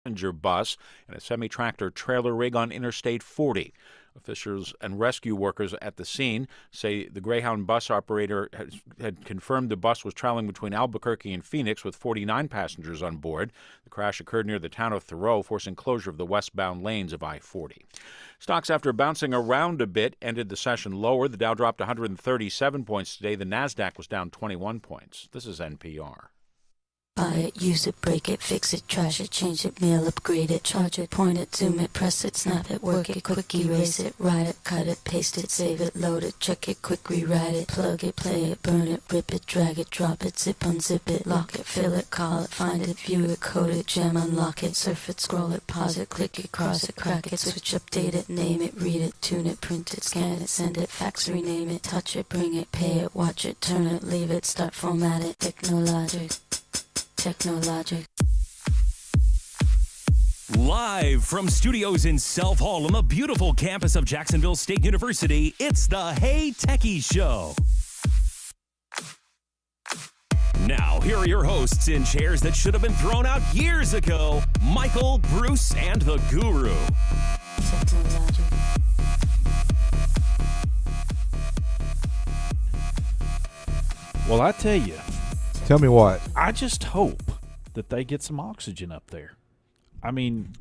passenger bus and a semi-tractor trailer rig on Interstate 40. Officials and rescue workers at the scene say the Greyhound bus operator had confirmed the bus was traveling between Albuquerque and Phoenix with 49 passengers on board. The crash occurred near the town of Thoreau, forcing closure of the westbound lanes of I-40. Stocks, after bouncing around a bit, ended the session lower. The Dow dropped 137 points today. The Nasdaq was down 21 points. This is NPR. Buy it, use it, break it, fix it, trash it, change it, mail, upgrade it, charge it, point it, zoom it, press it, snap it, work it, quick erase it, write it, cut it, paste it, save it, load it, check it, quick rewrite it, plug it, play it, burn it, rip it, drag it, drop it, zip, unzip it, lock it, fill it, call it, find it, view it, code it, jam, unlock it, surf it, scroll it, pause it, click it, cross it, crack it, switch, update it, name it, read it, tune it, print it, scan it, send it, fax, rename it, touch it, bring it, pay it, watch it, turn it, leave it, start, format it, technologic. Live from studios in Self Hall on the beautiful campus of Jacksonville State University, it's the Hey Techies Show. Now, here are your hosts in chairs that should have been thrown out years ago, Michael, Bruce, and the Guru. Well, I tell you. Tell me what. I just hope that they get some oxygen up there. I mean,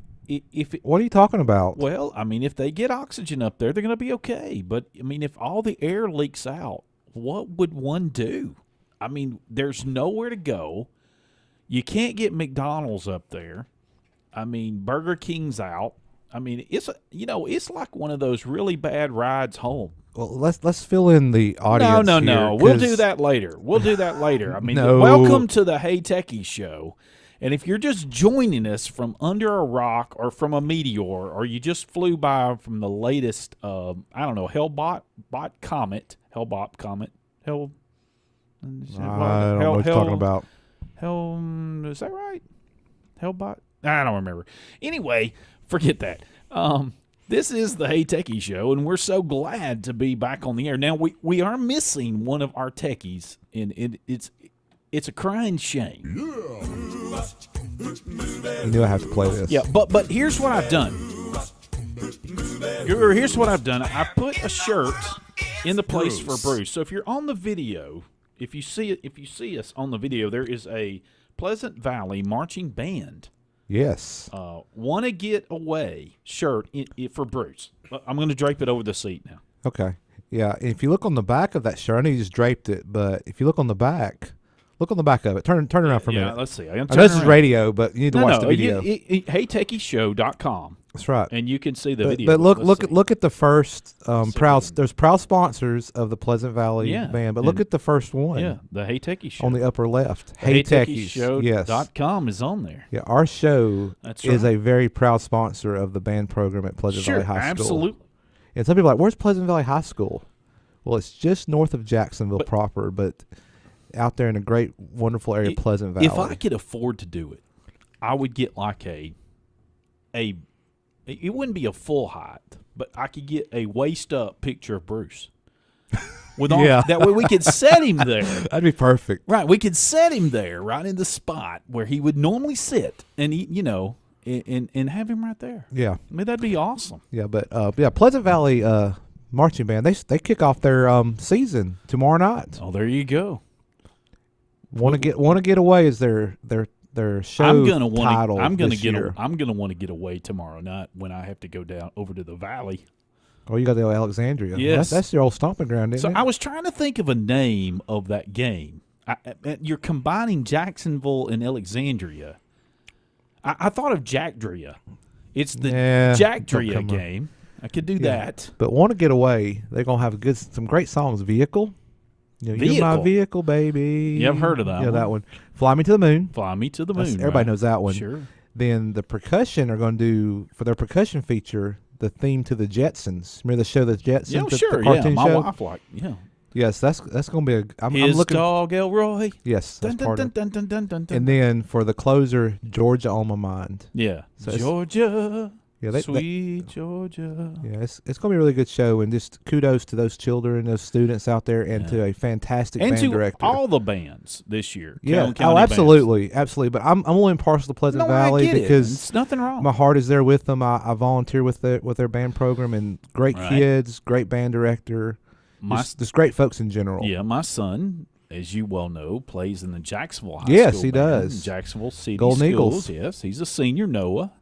what are you talking about? Well, I mean, if they get oxygen up there, they're going to be okay. But, I mean, if all the air leaks out, what would one do? I mean, there's nowhere to go. You can't get McDonald's up there. I mean, Burger King's out. I mean, it's like one of those really bad rides home. Well, let's fill in the audience. No. We'll do that later. I mean, welcome to the Hey Techies Show. And if you're just joining us from under a rock or from a meteor, or you just flew by from the latest, Hellbot comet. I don't know what you're talking about. Is that right? Hellbot? I don't remember. Anyway, forget that. This is the Hey Techie Show, and we're so glad to be back on the air. Now, we are missing one of our techies, and it's a crying shame. You knew I have to play this. Yeah, but here's what I've done. Here's what I've done. I put a shirt in the place for Bruce. So if you're on the video, if you see us on the video, there is a Pleasant Valley marching band. Yes. Want to get away shirt for Bruce. I'm going to drape it over the seat now. Okay. Yeah. If you look on the back of that shirt, I know you just draped it, but if you look on the back of it. Turn around for a minute. Yeah, let's see. This is radio, but you need to watch the video. HeyTechiesShow.com. That's right. And you can see the video. But look at the first there's proud sponsors of the Pleasant Valley band. But look at the first one. Yeah, the Hey Techies Show. On the upper left. Hey Techies. HeyTechiesShow.com is on there. Yeah, our show is a very proud sponsor of the band program at Pleasant Valley High School. Absolutely. And some people are like, where's Pleasant Valley High School? Well, it's just north of Jacksonville proper, but out there in a great, wonderful area, Pleasant Valley. If I could afford to do it, I would get like it wouldn't be a full height, but I could get a waist-up picture of Bruce. That way we could set him there. That'd be perfect. Right, we could set him there, right in the spot where he would normally sit, and and have him right there. Yeah, I mean that'd be awesome. Yeah, but Pleasant Valley marching band, they kick off their season tomorrow night. Oh, there you go. Want to get away is their show title. I'm gonna want to get away tomorrow night when I have to go down over to the valley. Oh, you got the Alexandria. Yes, that's your old stomping ground, isn't it? So I was trying to think of a name of that game. You're combining Jacksonville and Alexandria. I thought of Jackdria. It's the Jackdria game. I could do that. But Want to Get Away, they're gonna have some great songs. Vehicle. You're my vehicle, baby. Yeah, I've heard of that one. Yeah, that one. Fly Me to the Moon. Fly Me to the Moon. Everybody knows that one. Sure. Then the percussion are going to do, for their percussion feature, the theme to the Jetsons. Remember the show, the Jetsons? Yeah, sure. The cartoon my show? wife Yes, that's going to be I'm His looking. dog Elroy. Yes, that's part of it. Dun. And then for the closer, Georgia on My Mind. Yeah. So Georgia. Yeah, Sweet Georgia. Yeah, it's going to be a really good show, and just kudos to those children, those students out there, and to a fantastic And band to director. all the bands this year. Yeah, County absolutely, absolutely. But I'm only impartial to Pleasant Valley I get because it's nothing wrong. my heart is there with them. I volunteer with their band program, and great kids, great band director, just great folks in general. Yeah, my son, as you well know, plays in the Jacksonville High School. Yes, he band, does. Jacksonville City Golden Schools. Eagles. Yes, he's a senior. Noah.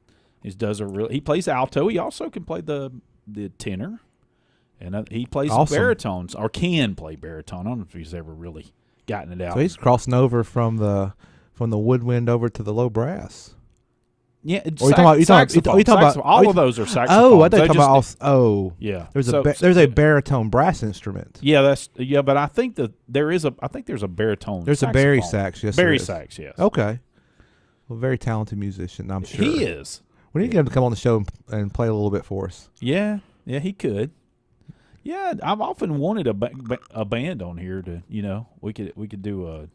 He plays alto. He also can play the tenor, and he plays baritones or can play baritone. I don't know if he's ever really gotten it out. So he's crossing over from the woodwind over to the low brass. Yeah, you talking about all of those are saxophones. Oh, I thought you talking about yeah. There's a baritone brass instrument. Yeah, but I think that there's a baritone. There's saxophone. a bari sax. Yes, bari sax. Yes. Okay. Well, very talented musician, I'm sure. He is. We need to get him to come on the show and play a little bit for us. Yeah, he could. Yeah, I've often wanted a band on here to, we could do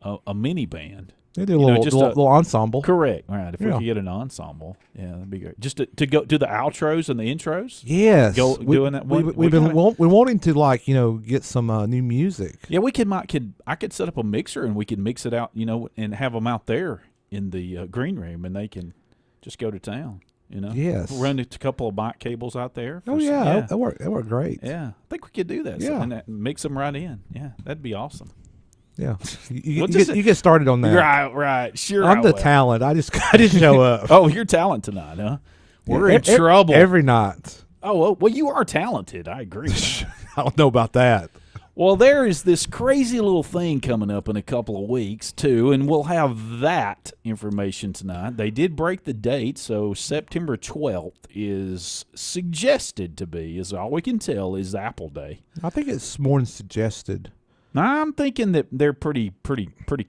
a mini band. They do a little ensemble. Correct. Right. If we could get an ensemble, that'd be great. Just to go do the outros and the intros. Yes. Doing that. We're wanting to get some new music. Yeah, I could set up a mixer and we could mix it out, and have them out there in the green room, and they can just go to town. Yes. Run a couple of mic cables out there. That worked great. Yeah, I think we could do that. Yeah. And mix them right in. Yeah, that'd be awesome. Yeah, you get started on that. Right. Sure, I'm the talent. I just show up. Oh, you're talented tonight, huh? We're in trouble every night. Oh, well, you are talented. I agree. I don't know about that. Well, there is this crazy little thing coming up in a couple of weeks, too, and we'll have that information tonight. They did break the date, so September 12th is suggested to be, is all we can tell, is Apple Day. I think it's more than suggested. I'm thinking that they're pretty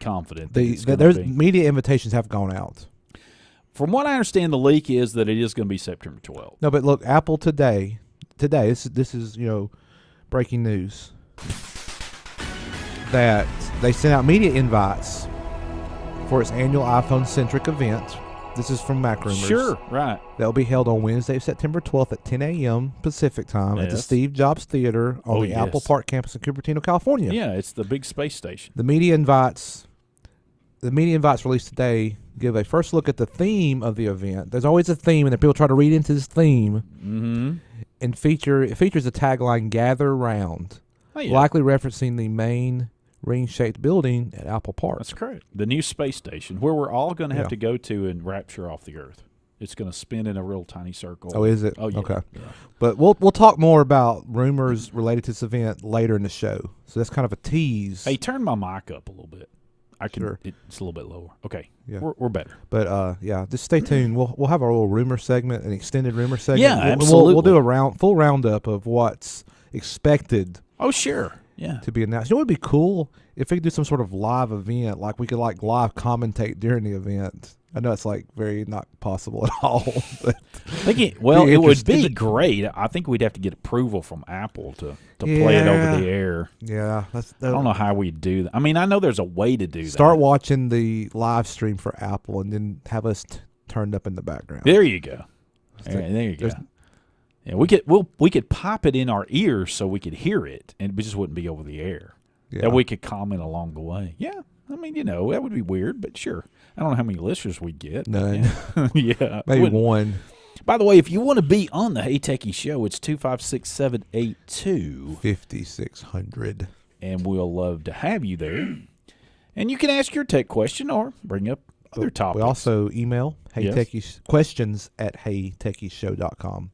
confident. Media invitations have gone out. From what I understand, the leak is that it is going to be September 12th. No, but look, Apple today, this is breaking news. That they sent out media invites for its annual iPhone-centric event. This is from Mac Rumors. Sure, right. That will be held on Wednesday, September 12th at 10 a.m. Pacific time at the Steve Jobs Theater on the Apple Park campus in Cupertino, California. Yeah, it's the big space station. The media invites released today give a first look at the theme of the event. There's always a theme, and then people try to read into this theme. Mm-hmm. And it features a tagline, "Gather Round," likely referencing the main ring-shaped building at Apple Park. That's correct. The new space station, where we're all going to have to go to and rapture off the Earth. It's going to spin in a real tiny circle. Oh, is it? Oh, yeah. Okay. Yeah. But we'll talk more about rumors related to this event later in the show. So that's kind of a tease. Hey, turn my mic up a little bit. I can. Sure. It's a little bit lower. Okay. Yeah. We're better. But just stay tuned. We'll have our little rumor segment, an extended rumor segment. Yeah, absolutely. We'll do a full roundup of what's expected. Oh, sure. Yeah. To be announced. What would be cool if we could do some sort of live event, like we could live commentate during the event. I know it's very not possible at all. But it would be great. I think we'd have to get approval from Apple to play it over the air. Yeah, I don't know how we'd do that. I mean, I know there's a way to do that. Start watching the live stream for Apple, and then have us turned up in the background. There you go. There you go. Yeah, we could pop it in our ears so we could hear it, and it just wouldn't be over the air. Yeah. That we could comment along the way. Yeah, I mean, that would be weird, but sure. I don't know how many listeners we'd get. None. Yeah, maybe one. By the way, if you want to be on the Hey Techie Show, it's 256-782-5600, and we'll love to have you there. And you can ask your tech question or bring up other topics. We also email questions at heytechieshow.com.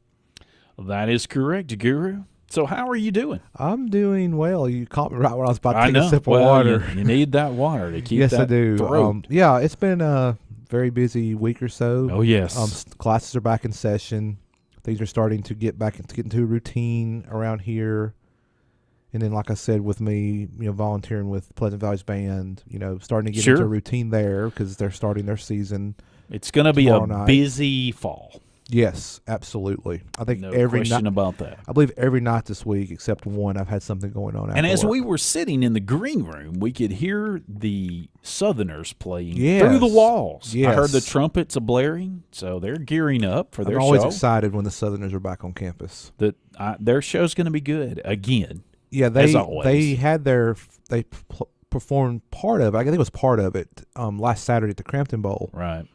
That is correct, Guru. So how are you doing? I'm doing well. You caught me right when I was about to take a sip of water. You need that water to keep yes, that I do. throat. It's been a very busy week or so. Oh, yes. Classes are back in session. Things are starting to get into a routine around here. And then, like I said, with me, volunteering with Pleasant Valley's band, starting to get into a routine there because they're starting their season. It's going to be a busy fall. Yes, absolutely. I think No every question night. about that. I believe every night this week, except one, I've had something going on. And after as work. we were sitting in the green room, we could hear the Southerners playing Yes. through the walls. I heard the Yes. trumpets a blaring, so they're gearing up for I'm their always show. excited when the Southerners are back on campus. Their show's going to be good again. Yeah, as always. they had performed part of it. I think it was part of it last Saturday at the Crampton Bowl, Right.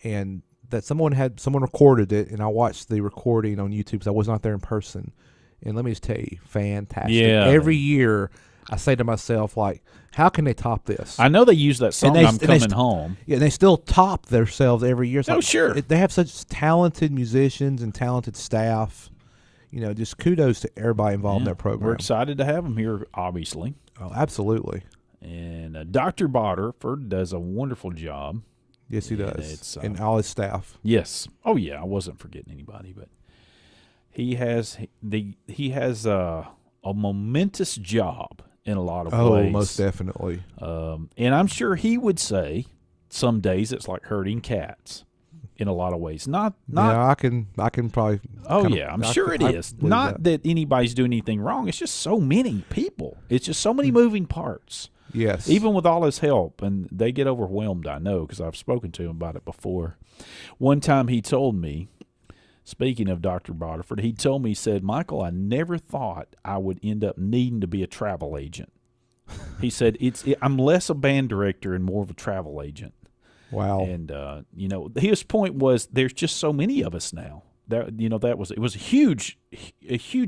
and that someone recorded it, and I watched the recording on YouTube because I was not there in person. And let me just tell you, fantastic. Yeah. Every year I say to myself, like, how can they top this? I know they use that song, I'm Coming Home. Yeah, and they still top themselves every year. It's Oh, like, sure. They have such talented musicians and talented staff. Just kudos to everybody involved in that program. We're excited to have them here, obviously. Oh, absolutely. And Dr. Bodderford does a wonderful job. Yes, he And does. it's, And all his staff. Yes. Oh yeah, I wasn't forgetting anybody, but he has a momentous job in a lot of ways. Oh, most definitely. And I'm sure he would say some days it's like herding cats in a lot of ways. Not Yeah, I can probably. Oh kinda- yeah, I'm I sure can- it I is. believe Not that anybody's doing anything wrong. It's just so many people. It's just so many moving parts. Yes. Even with all his help, and they get overwhelmed, I know, because I've spoken to him about it before. One time he told me, speaking of Dr. Bodderford, he told me, he said, Michael, I never thought I would end up needing to be a travel agent. He said, I'm less a band director and more of a travel agent. Wow. And, his point was there's just so many of us now. It was a huge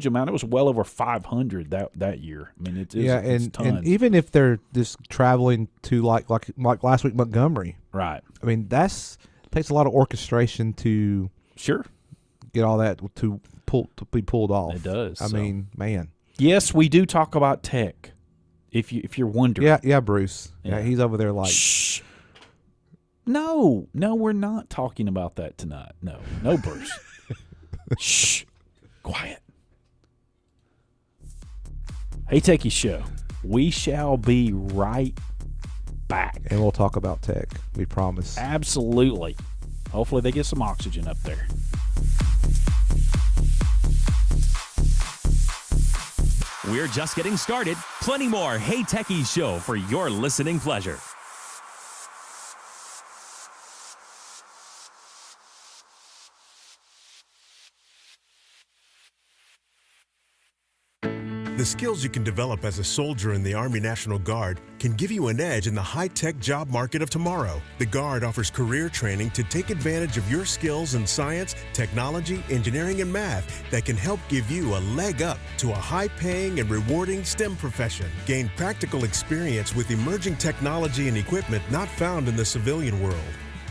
amount. It was well over 500 that year. I mean, it's and even if they're just traveling to like last week Montgomery, right? I mean, takes a lot of orchestration to sure get all that to be pulled off. It does. I mean, man. Yes, we do talk about tech. If you're wondering, Yeah, Bruce. Yeah, he's over there like. Shh. No, we're not talking about that tonight. No, Bruce. Shh. Quiet. Hey, Techies Show. We shall be right back. And we'll talk about tech. We promise. Absolutely. Hopefully they get some oxygen up there. We're just getting started. Plenty more Hey Techies Show for your listening pleasure. The skills you can develop as a soldier in the Army National Guard can give you an edge in the high-tech job market of tomorrow. The Guard offers career training to take advantage of your skills in science, technology, engineering, and math that can help give you a leg up to a high-paying and rewarding STEM profession. Gain practical experience with emerging technology and equipment not found in the civilian world.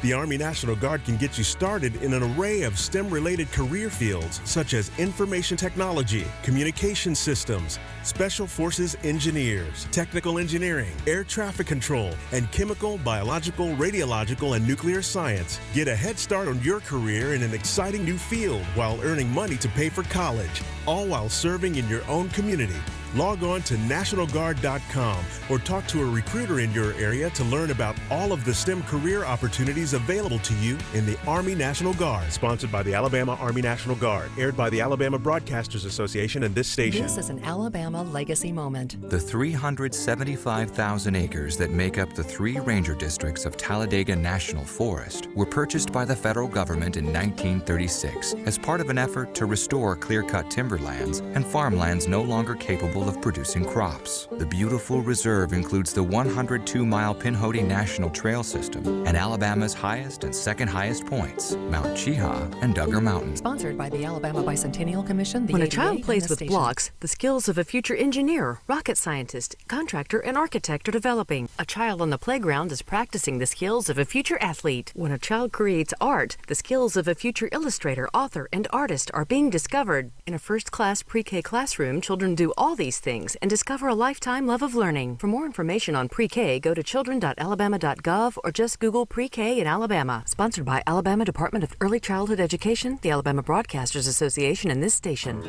The Army National Guard can get you started in an array of STEM-related career fields such as information technology, communication systems, special forces engineers, technical engineering, air traffic control, and chemical, biological, radiological, and nuclear science. Get a head start on your career in an exciting new field while earning money to pay for college, all while serving in your own community. Log on to NationalGuard.com or talk to a recruiter in your area to learn about all of the STEM career opportunities available to you in the Army National Guard. Sponsored by the Alabama Army National Guard. Aired by the Alabama Broadcasters Association and this station. This is an Alabama legacy moment. The 375,000 acres that make up the 3 ranger districts of Talladega National Forest were purchased by the federal government in 1936 as part of an effort to restore clear-cut timberlands and farmlands no longer capable of producing crops. The beautiful reserve includes the 102-mile Pinhoti National Trail System and Alabama's highest and second highest points, Mount Cheaha and Duggar Mountain. Sponsored by the Alabama Bicentennial Commission. When a ADA, child and plays this with station. blocks, the skills of a future engineer, rocket scientist, contractor, and architect are developing. A child on the playground is practicing the skills of a future athlete. When a child creates art, the skills of a future illustrator, author, and artist are being discovered. In a first-class pre-K classroom, children do all these things and discover a lifetime love of learning. For more information on pre-K, go to children.alabama.gov or just Google pre-K in Alabama. Sponsored by Alabama Department of Early Childhood Education, the Alabama Broadcasters Association, and this station.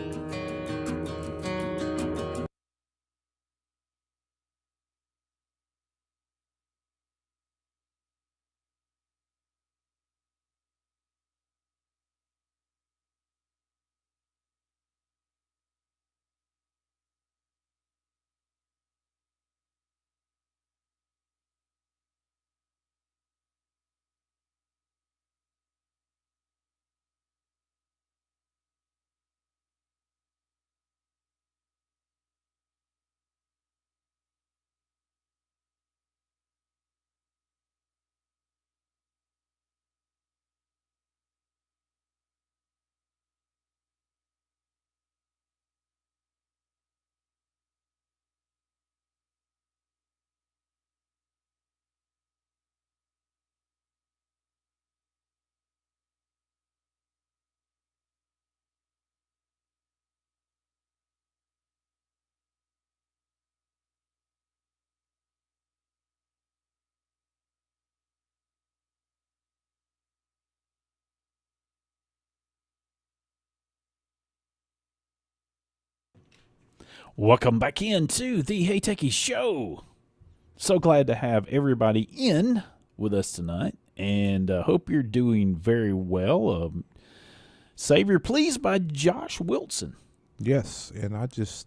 Welcome back into the Hey Techies Show. So glad to have everybody in with us tonight, and hope you're doing very well. Savior Please by Josh Wilson. Yes, and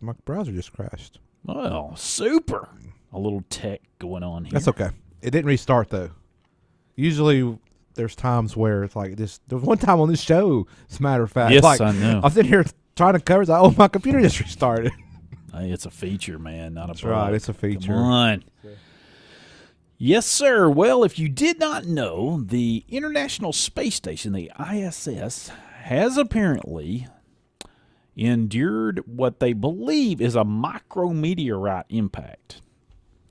my browser just crashed. Well, super. A little tech going on here. That's okay. It didn't restart though. Usually there's times where it's like this. There was one time on this show, as a matter of fact. Yes, like, I know. I'm sitting here trying to cover. Like, oh, my computer just restarted. Hey, it's a feature, man, not a That's bug. right. It's a feature. Come on. Yes, sir. Well, if you did not know, the International Space Station, the ISS, has apparently endured what they believe is a micrometeorite impact.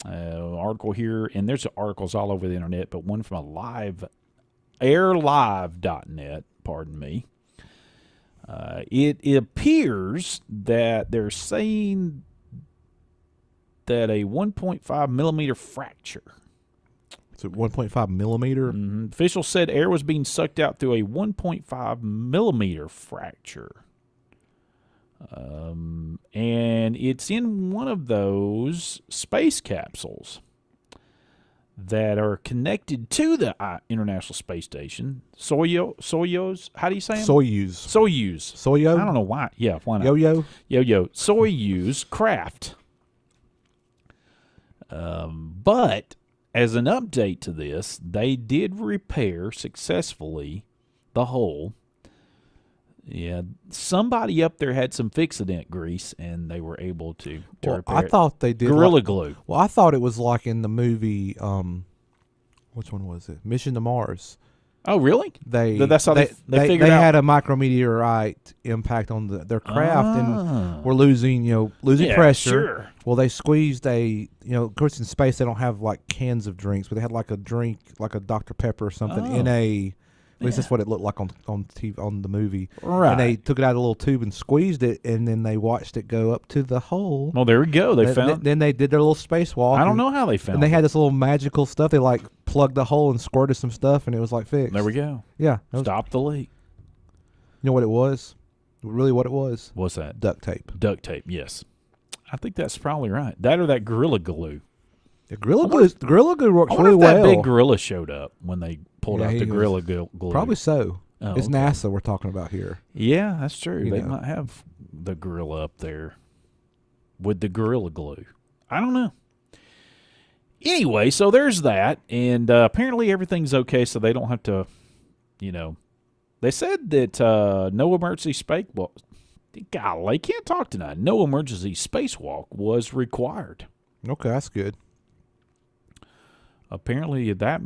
Article here, and there's articles all over the internet, but one from airlive.net, pardon me. It appears that they're saying that a 1.5 millimeter fracture. So 1.5 millimeter. Officials said air was being sucked out through a 1.5 millimeter fracture. And it's in one of those space capsules that are connected to the International Space Station. Soyuz, how do you say them? Soyuz. I don't know why. Yeah, why not? Yo-yo. Soyuz craft. But as an update to this, they did repair successfully the hole. Yeah, somebody up there had some Fix-A-Dent grease, and they were able to repair I it. thought they did Gorilla Glue. Well, I thought it was like in the movie. Which one was it? Mission to Mars. Oh, really? That's how they figured they out. had a micrometeorite impact on their craft, and were losing pressure. Sure. Well, they squeezed of course in space they don't have like cans of drinks, but they had like a drink, like a Dr. Pepper or something in a. At least that's what it looked like on TV, on the movie. Right. And they took it out of a little tube and squeezed it, and then they watched it go up to the hole. Well, there we go. They found. Then they did their little spacewalk. I don't know how they found. And they had this little magical stuff. They like plugged the hole and squirted some stuff, and it was like fixed. There we go. Yeah. Stop the leak. You know what it was? Really, what it was? What's that? Duct tape. Duct tape. Yes. I think that's probably right. That or that Gorilla Glue. The Gorilla Glue works I wonder really if that well. big gorilla showed up when they pulled out the Gorilla Glue. Probably so. Oh, it's okay. NASA we're talking about here. Yeah, that's true. They know. might have the gorilla up there with the Gorilla Glue. I don't know. Anyway, so there's that, and apparently everything's okay, so they don't have to, They said that no emergency spacewalk. Golly, can't talk tonight. No emergency spacewalk was required. Okay, that's good. Apparently, that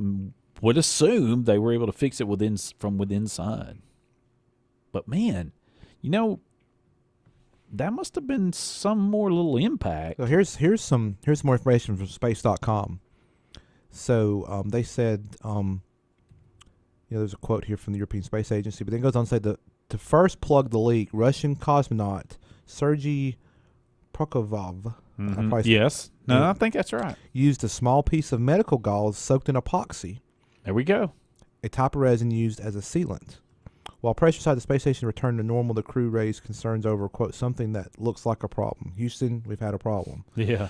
would assume they were able to fix it from inside. But man, that must have been some more little impact. So here's more information from space.com. So they said there's a quote here from the European Space Agency, but then it goes on to say to first plug the leak, Russian cosmonaut Sergei Prokofiev. Yes. No, I think that's right. Used a small piece of medical gauze soaked in epoxy. There we go. A type of resin used as a sealant. While pressure inside the space station returned to normal, the crew raised concerns over, quote, something that looks like a problem. Houston, we've had a problem. Yeah.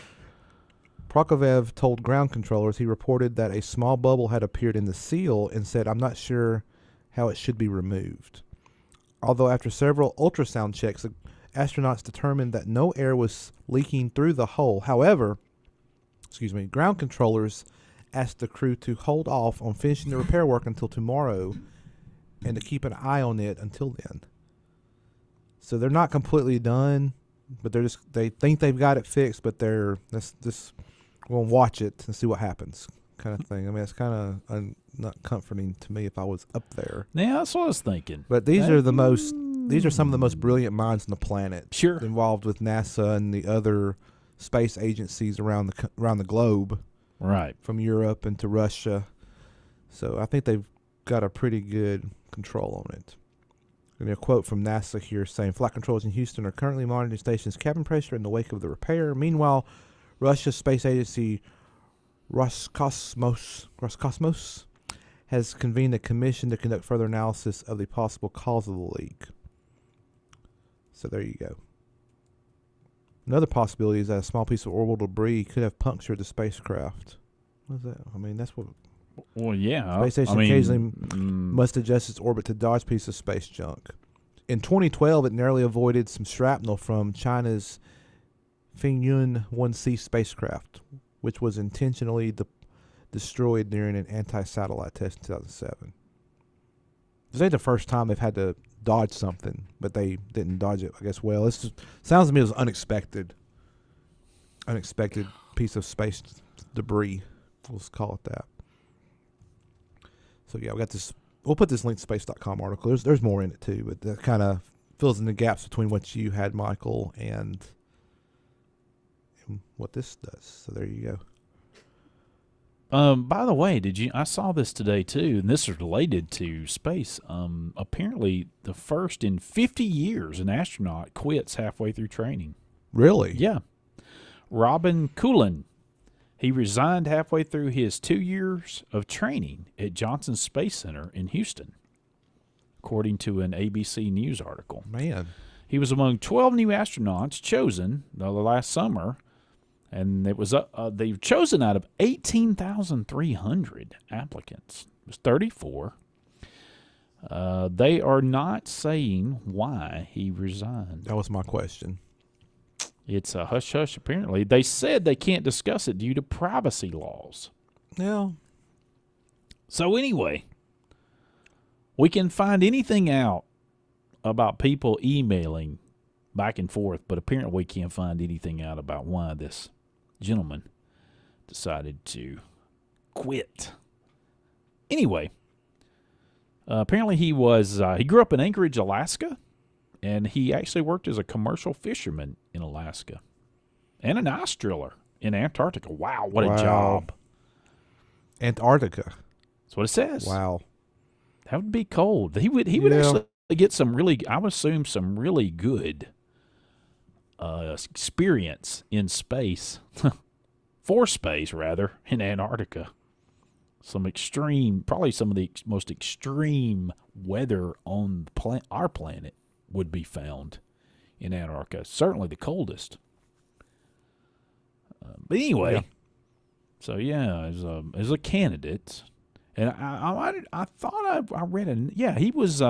Prokofiev told ground controllers he reported that a small bubble had appeared in the seal and said, I'm not sure how it should be removed. Although after several ultrasound checks, the astronauts determined that no air was leaking through the hole. However, ground controllers asked the crew to hold off on finishing the repair work until tomorrow and to keep an eye on it until then. So they're not completely done, but they think they've got it fixed, but we'll watch it and see what happens, kind of thing. I mean, it's kind of not comforting to me if I was up there. Yeah, that's what I was thinking. But these are some of the most brilliant minds on the planet. Sure. Involved with NASA and the other space agencies around the globe. Right. From Europe into Russia. So I think they've got a pretty good control on it. And a quote from NASA here saying, flight controllers in Houston are currently monitoring the station's cabin pressure in the wake of the repair. Meanwhile, Russia's space agency Roscosmos has convened a commission to conduct further analysis of the possible cause of the leak. So there you go. Another possibility is that a small piece of orbital debris could have punctured the spacecraft. What is that? I mean, that's what. Well, yeah. Space station occasionally must adjust its orbit to dodge pieces of space junk. In 2012, it narrowly avoided some shrapnel from China's Pingyuan 1C spacecraft, which was intentionally destroyed during an anti-satellite test in 2007. This ain't the first time they've had to dodge something, but they didn't dodge it, I guess, well. This sounds to me as unexpected. Unexpected piece of space debris. Let's call it that. So, yeah, we got this. We'll put this link to space.com article. There's more in it, too, but that kind of fills in the gaps between what you had, Michael, and what this does. So there you go. By the way, I saw this today too, and this is related to space. Apparently the first in 50 years an astronaut quits halfway through training. Really? Yeah. Robin Coolin. He resigned halfway through his 2 years of training at Johnson Space Center in Houston, according to an ABC News article. Man. He was among 12 new astronauts chosen the last summer. And it was they've chosen out of 18,300 applicants. It was 34. They are not saying why he resigned. That was my question. It's a hush-hush, apparently. They said they can't discuss it due to privacy laws. Yeah. So anyway, we can find anything out about people emailing back and forth, but apparently we can't find anything out about why this gentleman decided to quit. Anyway, apparently he grew up in Anchorage, Alaska, and he actually worked as a commercial fisherman in Alaska and an ice driller in Antarctica. Wow, what a job. Antarctica. That's what it says. Wow. That would be cold. He would actually get some really, I would assume, some really good experience in space, for space rather, in Antarctica. Some extreme, probably some of the most extreme weather on our planet would be found in Antarctica. Certainly the coldest. But anyway, so yeah, as a candidate, and I thought I read he was.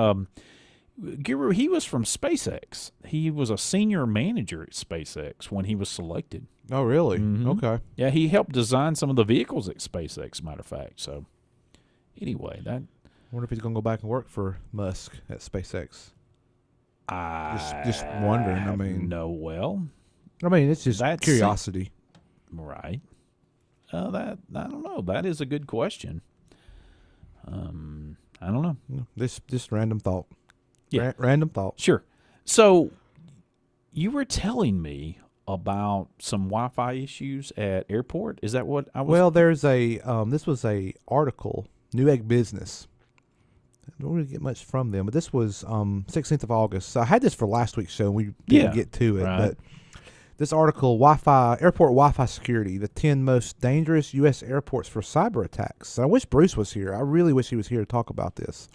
He was from SpaceX. He was a senior manager at SpaceX when he was selected. Oh, really? Mm-hmm. Okay. Yeah, he helped design some of the vehicles at SpaceX, matter of fact. So, anyway, I wonder if he's going to go back and work for Musk at SpaceX. Just wondering. I mean, it's just curiosity. Right. I don't know. That is a good question. I don't know. Just random thought. Yeah. Random thought. Sure. So, you were telling me about some Wi-Fi issues at airport. Is that what I was? Well, there's this was a article, Newegg Business. I don't really get much from them, but this was 16th of August. So I had this for last week's show, and we didn't get to it. Right. But this article, airport Wi-Fi security, the 10 most dangerous U.S. airports for cyber attacks. So I wish Bruce was here. I really wish he was here to talk about this.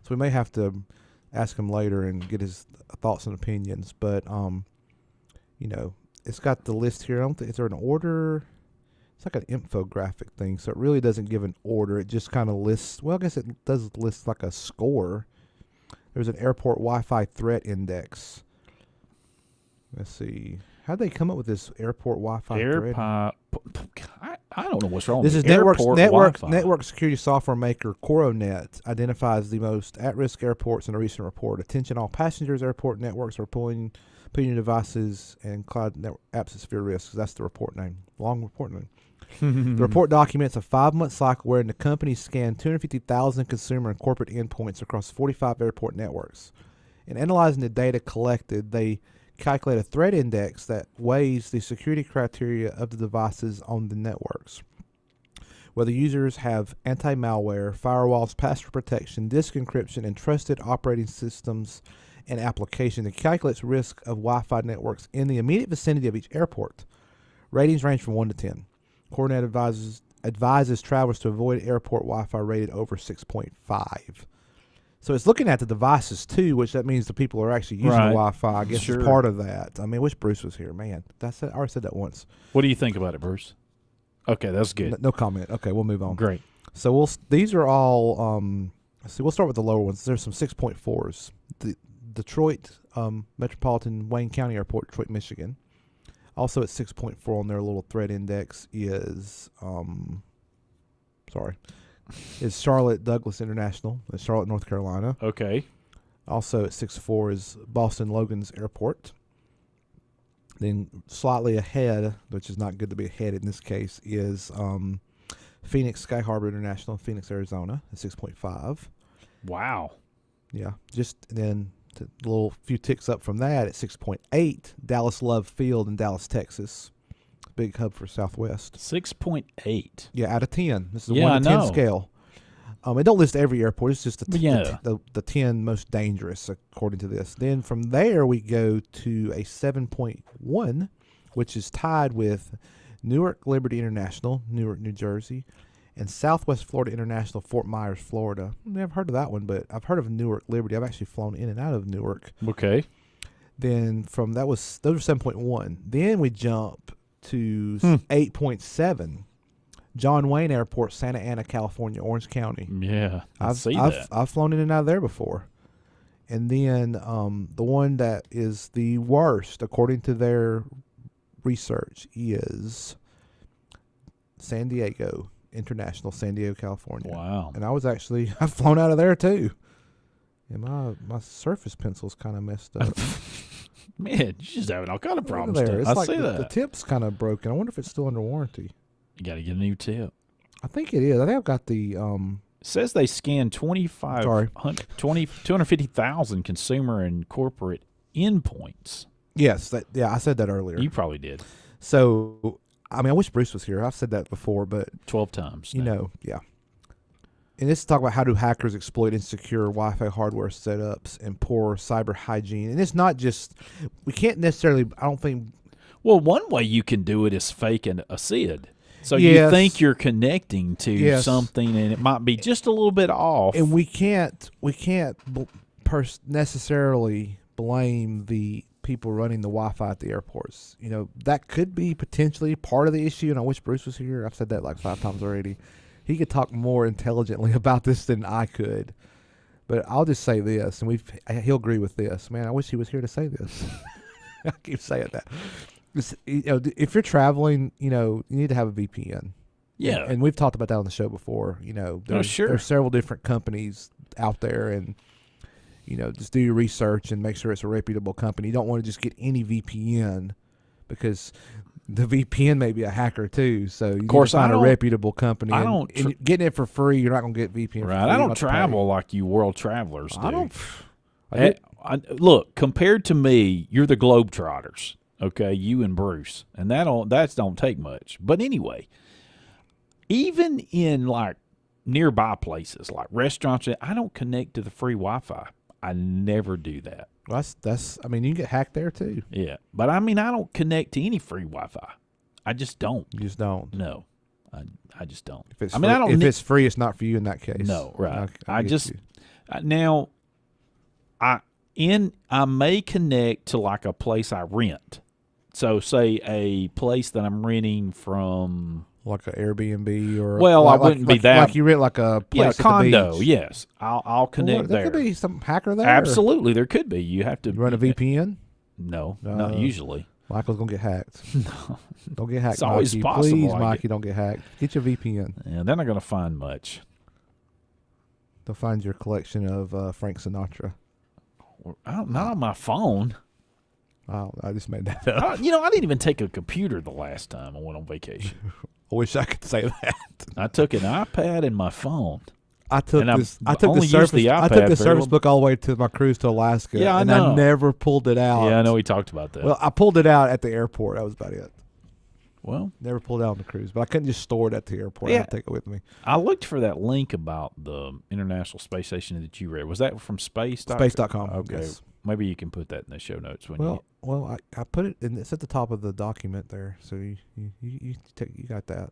So we may have to ask him later and get his thoughts and opinions. But, it's got the list here. I don't think, is there an order? It's like an infographic thing, so it really doesn't give an order. It just kind of lists, well, I guess it does list like a score. There's an airport Wi-Fi threat index. Let's see. How'd they come up with this airport Wi-Fi threat? I don't know what's wrong with this. This is network security software maker Coronet identifies the most at-risk airports in a recent report. Attention all passengers, airport networks are putting your devices and cloud network apps at severe risks. That's the report name. Long report name. The report documents a 5-month cycle wherein the company scanned 250,000 consumer and corporate endpoints across 45 airport networks. In analyzing the data collected, they calculate a threat index that weighs the security criteria of the devices on the networks. Whether users have anti-malware, firewalls, password protection, disk encryption, and trusted operating systems and application, it calculates risk of Wi-Fi networks in the immediate vicinity of each airport. Ratings range from 1 to 10. Coronet advises travelers to avoid airport Wi-Fi rated over 6.5. So it's looking at the devices too, which that means the people are actually using the Wi-Fi. I guess is part of that. I mean, I wish Bruce was here, man. I already said that once. What do you think about it, Bruce? Okay, that's good. No comment. Okay, we'll move on. Great. So these are all. Let's see. We'll start with the lower ones. There's some 6.4s. The Detroit Metropolitan Wayne County Airport, Detroit, Michigan. Also at 6.4 on their little threat index is is Charlotte Douglas International in Charlotte, North Carolina. Okay. Also at 6.4 is Boston Logan's Airport. Then slightly ahead, which is not good to be ahead in this case, is Phoenix Sky Harbor International, Phoenix, Arizona at 6.5. Wow. Yeah. Just then a little few ticks up from that at 6.8, Dallas Love Field in Dallas, Texas. Big hub for Southwest. 6.8. Yeah, out of 10. This is a Yeah, 1 to 10 I know. scale. It don't list every airport. It's just Yeah. the 10 most dangerous according to this. Then from there we go to a 7.1, which is tied with Newark Liberty International, Newark, New Jersey, and Southwest Florida International, Fort Myers, Florida. Never heard of that one, but I've heard of Newark Liberty. I've actually flown in and out of Newark. Okay. Then from those are 7.1. Then we jump to 8.7. John Wayne Airport, Santa Ana, California, Orange County. Yeah, I've seen that. I've flown in and out of there before. And then the one that is the worst, according to their research, is San Diego International, San Diego, California. Wow. And I've flown out of there too. And my surface pencil's kind of messed up. Man, you're just having all kind of problems. There. It's I like see the that. tip's kind of broken. I wonder if it's still under warranty. You got to get a new tip. I think it is. I think I've got the. It says they scanned 250,000 consumer and corporate endpoints. Yes, I said that earlier. You probably did. So, I mean, I wish Bruce was here. I've said that before, but 12 times. You know, yeah. And this is talk about how do hackers exploit insecure Wi-Fi hardware setups and poor cyber hygiene. And it's not just, we can't necessarily, I don't think. Well, one way you can do it is fake a SID. So Yes. you think you're connecting to Yes. something, and it might be just a little bit off. And we can't necessarily blame the people running the Wi-Fi at the airports. You know, that could be potentially part of the issue. And I wish Bruce was here. I've said that like 5 times already. He could talk more intelligently about this than I could. But I'll just say this, and he'll agree with this. Man, I wish he was here to say this. I keep saying that. You know, if you're traveling, you know, you need to have a VPN. Yeah. And we've talked about that on the show before. You know, sure. There's several different companies out there, and, you know, just do your research and make sure it's a reputable company. You don't want to just get any VPN because the VPN may be a hacker too. So you need to find a reputable company. And getting it for free, you're not going to get VPN for free. I don't travel like you world travelers do. I don't. Look, compared to me, you're the Globetrotters. Okay, you and Bruce, and that don't take much. But anyway, even in like nearby places like restaurants, I don't connect to the free Wi-Fi. I never do that. Well, that's. I mean, you can get hacked there too. Yeah, but I mean, I don't connect to any free Wi-Fi. I just don't. You just don't. No, I just don't. If it's I mean, free, I don't. If it's free, it's not for you in that case. No, right. I just now. I may connect to like a place I rent. So, say a place that I'm renting from, like an Airbnb or I wouldn't be that. Like you rent like a place at condo. the beach. Yes, I'll connect there. there. There could be some hacker there. Absolutely, there could be. You have to run a VPN. No, not usually. Michael's gonna get hacked. No, don't get hacked. It's always Mikey. possible. Please, Mikey, don't get hacked. Get your VPN. Yeah, they're not gonna find much. They'll find your collection of Frank Sinatra. Not on my phone. Oh, I just made that up. I didn't even take a computer the last time I went on vacation. I wish I could say that. I took an iPad and my phone. I took only the used the I iPad took the for service book all the way to my cruise to Alaska. Yeah, I and know. I never pulled it out. Yeah, I know we talked about that. Well, I pulled it out at the airport. That was about it. Well, never pulled it out on the cruise, but I couldn't just store it at the airport. Yeah. I had to take it with me. I looked for that link about the International Space Station that you read. Was that from Space? Space.com. Okay. Yes. Maybe you can put that in the show notes when I put it, and it's at the top of the document there. So you got that.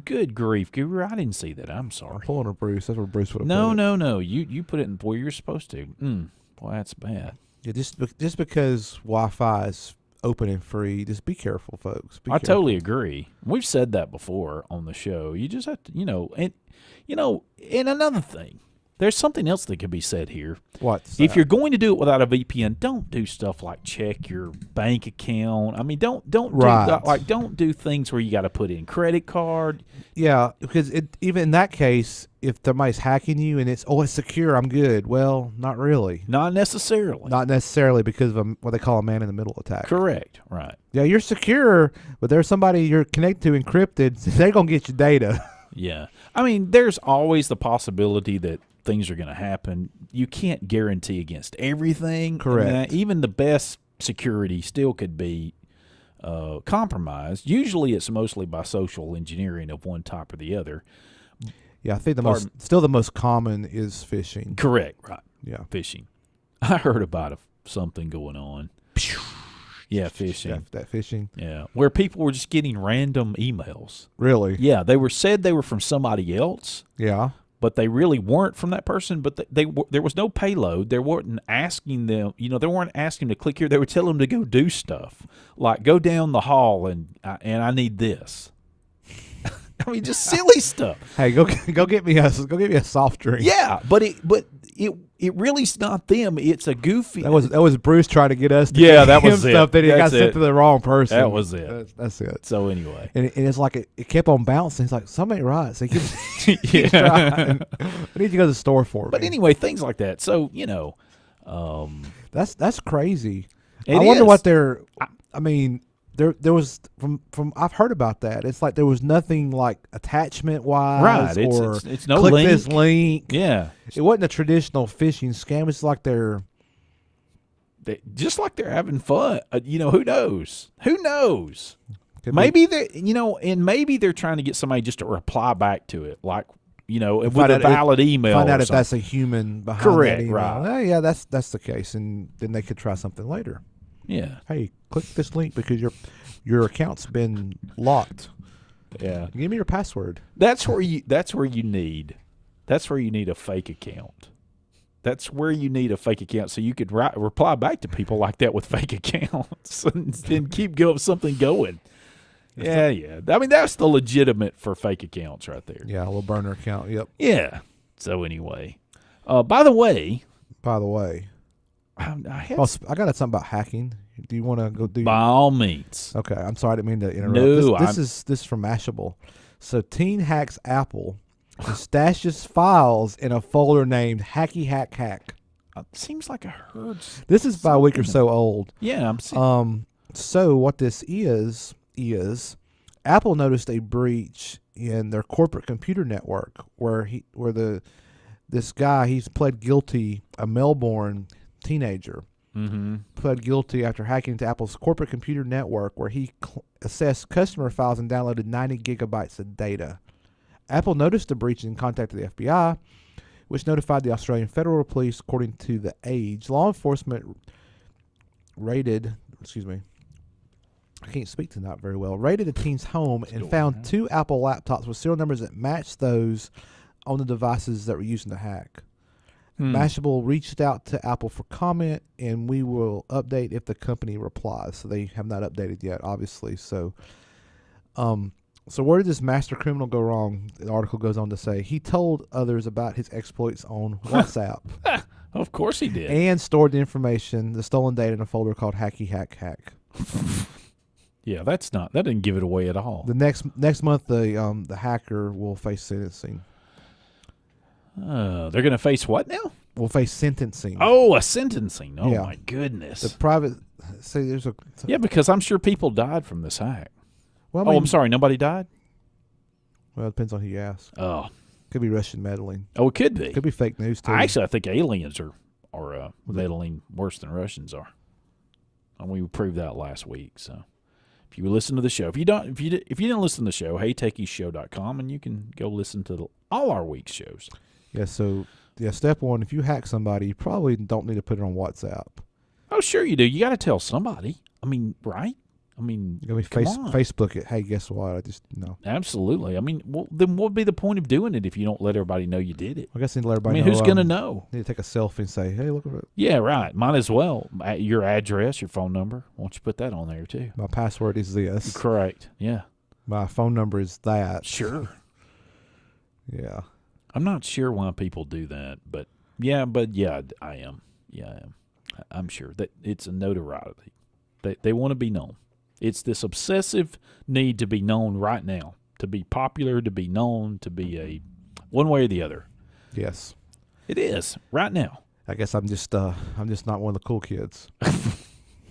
Good grief, Guru. I didn't see that. I'm sorry. I'm pulling a Bruce. That's where Bruce would have No, put it. no. You put it in where you're supposed to. Boy, that's bad. Yeah, just because Wi-Fi is open and free, just be careful, folks. Be I careful. totally agree. We've said that before on the show. You just have to, and another thing. There's something else that could be said here. What's If that? you're going to do it without a VPN, don't do stuff like check your bank account. I mean, don't Right. don't do things where you got to put in credit card. Yeah, because even in that case, if somebody's hacking you and it's secure, I'm good. Well, not really. Not necessarily. Not necessarily because of what they call a man-in-the-middle attack. Correct. Right. Yeah, you're secure, but there's somebody you're connected to encrypted. They're gonna get your data. Yeah. I mean, there's always the possibility that things are going to happen. You can't guarantee against everything. Correct. I mean, even the best security still could be compromised. Usually it's mostly by social engineering of one type or the other. Yeah, I think the most common is phishing. Correct. Right. Yeah. Phishing. I heard about something going on. Yeah, phishing. That phishing. Yeah, where people were just getting random emails. Really? Yeah, they were from somebody else. Yeah. But they really weren't from that person. But there was no payload. They weren't asking them. They weren't asking them to click here. They were telling them to go do stuff, like go down the hall and I need this. I mean, just silly stuff. Hey, go get me a soft drink. Yeah, but it really's not them. It's a goofy. That was Bruce trying to get us to Yeah, that him was it. stuff that he got That's sent it. to the wrong person. That was it. That's it. So anyway, and it's like it kept on bouncing. It's like something ain't right. So he keeps Yeah. trying. I need to go to the store for me. but anyway, things like that. So That's crazy. It I wonder is. what they're. I mean, there was from I've heard about that. It's like there was nothing like attachment wise, Right, or it's no click link. this link. yeah, It wasn't a traditional phishing scam. It's like they're just like they're having fun. Who knows? Who knows? could be- Maybe maybe they're trying to get somebody just to reply back to it, like with Find a out if- valid email. find out or if that's something. a human behind Correct, that email. right. Oh, yeah, that's the case, and then they could try something later. Yeah, Hey, click this link because your account's been locked. yeah. Give me your password. That's where you need a fake account. That's where you need a fake account so you could reply back to people like that with fake accounts and keep something going. Yeah. I mean, that's the legitimate for fake accounts right there. Yeah, a little burner account. Yep. Yeah. So anyway, by the way, By the way, I had I got something about hacking. Do you want to go do? by all means. Okay, I'm sorry, I didn't mean to interrupt. No, this is from Mashable. So, teen hacks Apple and stashes files in a folder named Hacky Hack Hack. Seems like I heard. This is by a week or so old. Yeah, I'm seeing. So what this is Apple noticed a breach in their corporate computer network where this guy, he's pled guilty, a Melbourne teenager, pled guilty after hacking into Apple's corporate computer network where he assessed customer files and downloaded 90 gigabytes of data. Apple noticed the breach and contacted the FBI, which notified the Australian Federal Police. According to The Age, law enforcement raided the teen's home and found 2 Apple laptops with serial numbers that matched those on the devices that were used in the hack. Mashable reached out to Apple for comment, and we will update if the company replies. So they have not updated yet, obviously. So where did this master criminal go wrong? The article goes on to say he told others about his exploits on WhatsApp Of course he did. and stored the stolen data in a folder called Hacky Hack Hack. Yeah, that didn't give it away at all. The next month, the hacker will face sentencing. They're going to face what now? Will face sentencing. Oh, a sentencing. Oh, Yeah. my goodness. The private. See, there's a. Yeah, because I'm sure people died from this hack. Well, I mean, I'm sorry, nobody died? Well, it depends on who you ask. Oh, Could be Russian meddling. it could be. Could be fake news too. I think aliens are meddling worse than Russians are. And we proved that last week. So if you listen to the show, if you didn't listen to the show, HeyTechiesShow.com, and you can go listen to all our week's shows. Yeah. So step one: if you hack somebody, you probably don't need to put it on WhatsApp. Oh, sure you do. You got to tell somebody. I mean, right? I mean, You come on. Facebook it. Hey, guess what? I just no. Absolutely. I mean, then what would be the point of doing it if you don't let everybody know you did it? I guess I need to let everybody I mean, know. who's going to know? Need to take a selfie and say, "Hey, look at it. Yeah, right. Might as well. Your address, your phone number. Why don't you put that on there, too? My password is this. Correct. Yeah. My phone number is that." Sure. Yeah. I'm not sure why people do that, but yeah, I am. Yeah, I am. I'm sure that it's a notoriety. They want to be known. It's this obsessive need to be known right now, to be popular, to be known, to be one way or the other. Yes. It is right now. I guess I'm just not one of the cool kids.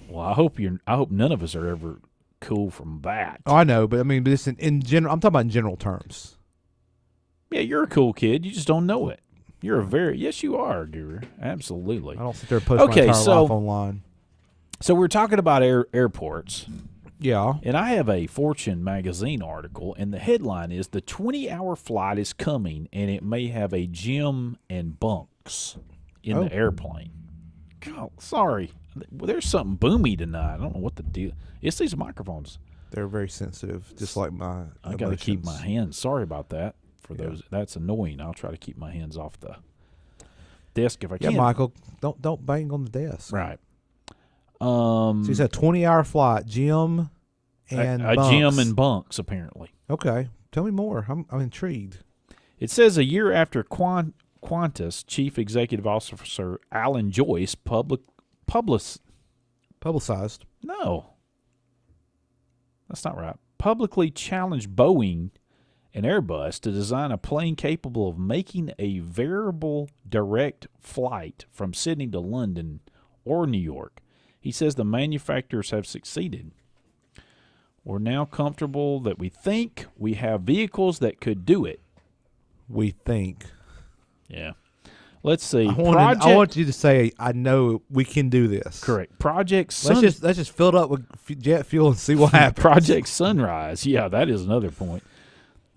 Well, I hope none of us are ever cool from that. Oh, I know, but I mean, this in general. I'm talking about in general terms. Yeah, you're a cool kid. You just don't know it. Yes, you are, Guru. Absolutely. I don't sit there and post my entire life online. So we're talking about airports. Yeah. And I have a Fortune magazine article, and the headline is, "The 20-hour flight is coming, and it may have a gym and bunks in the airplane." God, sorry. There's something boomy tonight. I don't know what the deal. It's these microphones. They're very sensitive, just like my I got to keep my hands. Sorry about that. For those, that's annoying. I'll try to keep my hands off the desk if I can. Yeah, Michael, don't bang on the desk. Right. So you said 20-hour flight, gym, and a bunks. gym and bunks, apparently. Okay, tell me more. I'm intrigued. It says a year after Qantas Chief Executive Officer Alan Joyce publicized. No, that's not right. Publicly challenged Boeing and Airbus to design a plane capable of making a variable direct flight from Sydney to London or New York. He says the manufacturers have succeeded. We're now comfortable that we think we have vehicles that could do it. We think. Yeah. Let's see. I want you to say, "I know we can do this." Correct. Project Let's just fill it up with jet fuel and see what happens. Project Sunrise. Yeah, that is another point.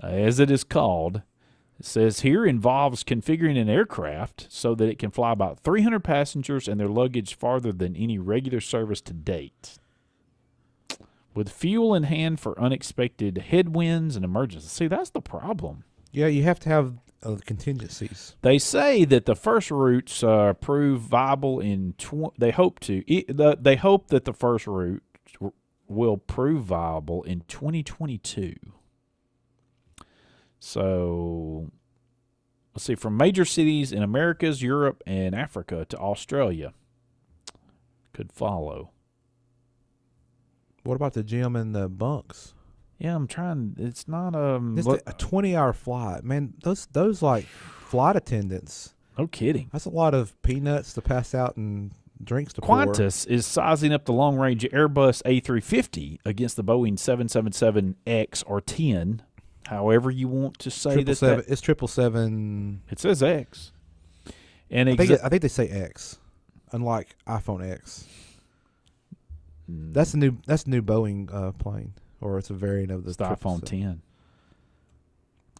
As it is called, it says here, involves configuring an aircraft so that it can fly about 300 passengers and their luggage farther than any regular service to date. With fuel in hand for unexpected headwinds and emergencies. See, that's the problem. Yeah, you have to have contingencies. They say that the first routes prove viable in. They hope that the first route will prove viable in 2022. So, let's see, from major cities in Americas, Europe, and Africa to Australia could follow. What about the gym and the bunks? Yeah, I'm trying. It's not It's a 20-hour flight, man. Those like flight attendants. No kidding. That's a lot of peanuts to pass out and drinks to pour. Qantas is sizing up the long-range Airbus A350 against the Boeing 777X or 10. However you want to say that. It's 777. It says X. And I think they say X, unlike iPhone X. That's a new Boeing plane, or it's a variant of the iPhone 10.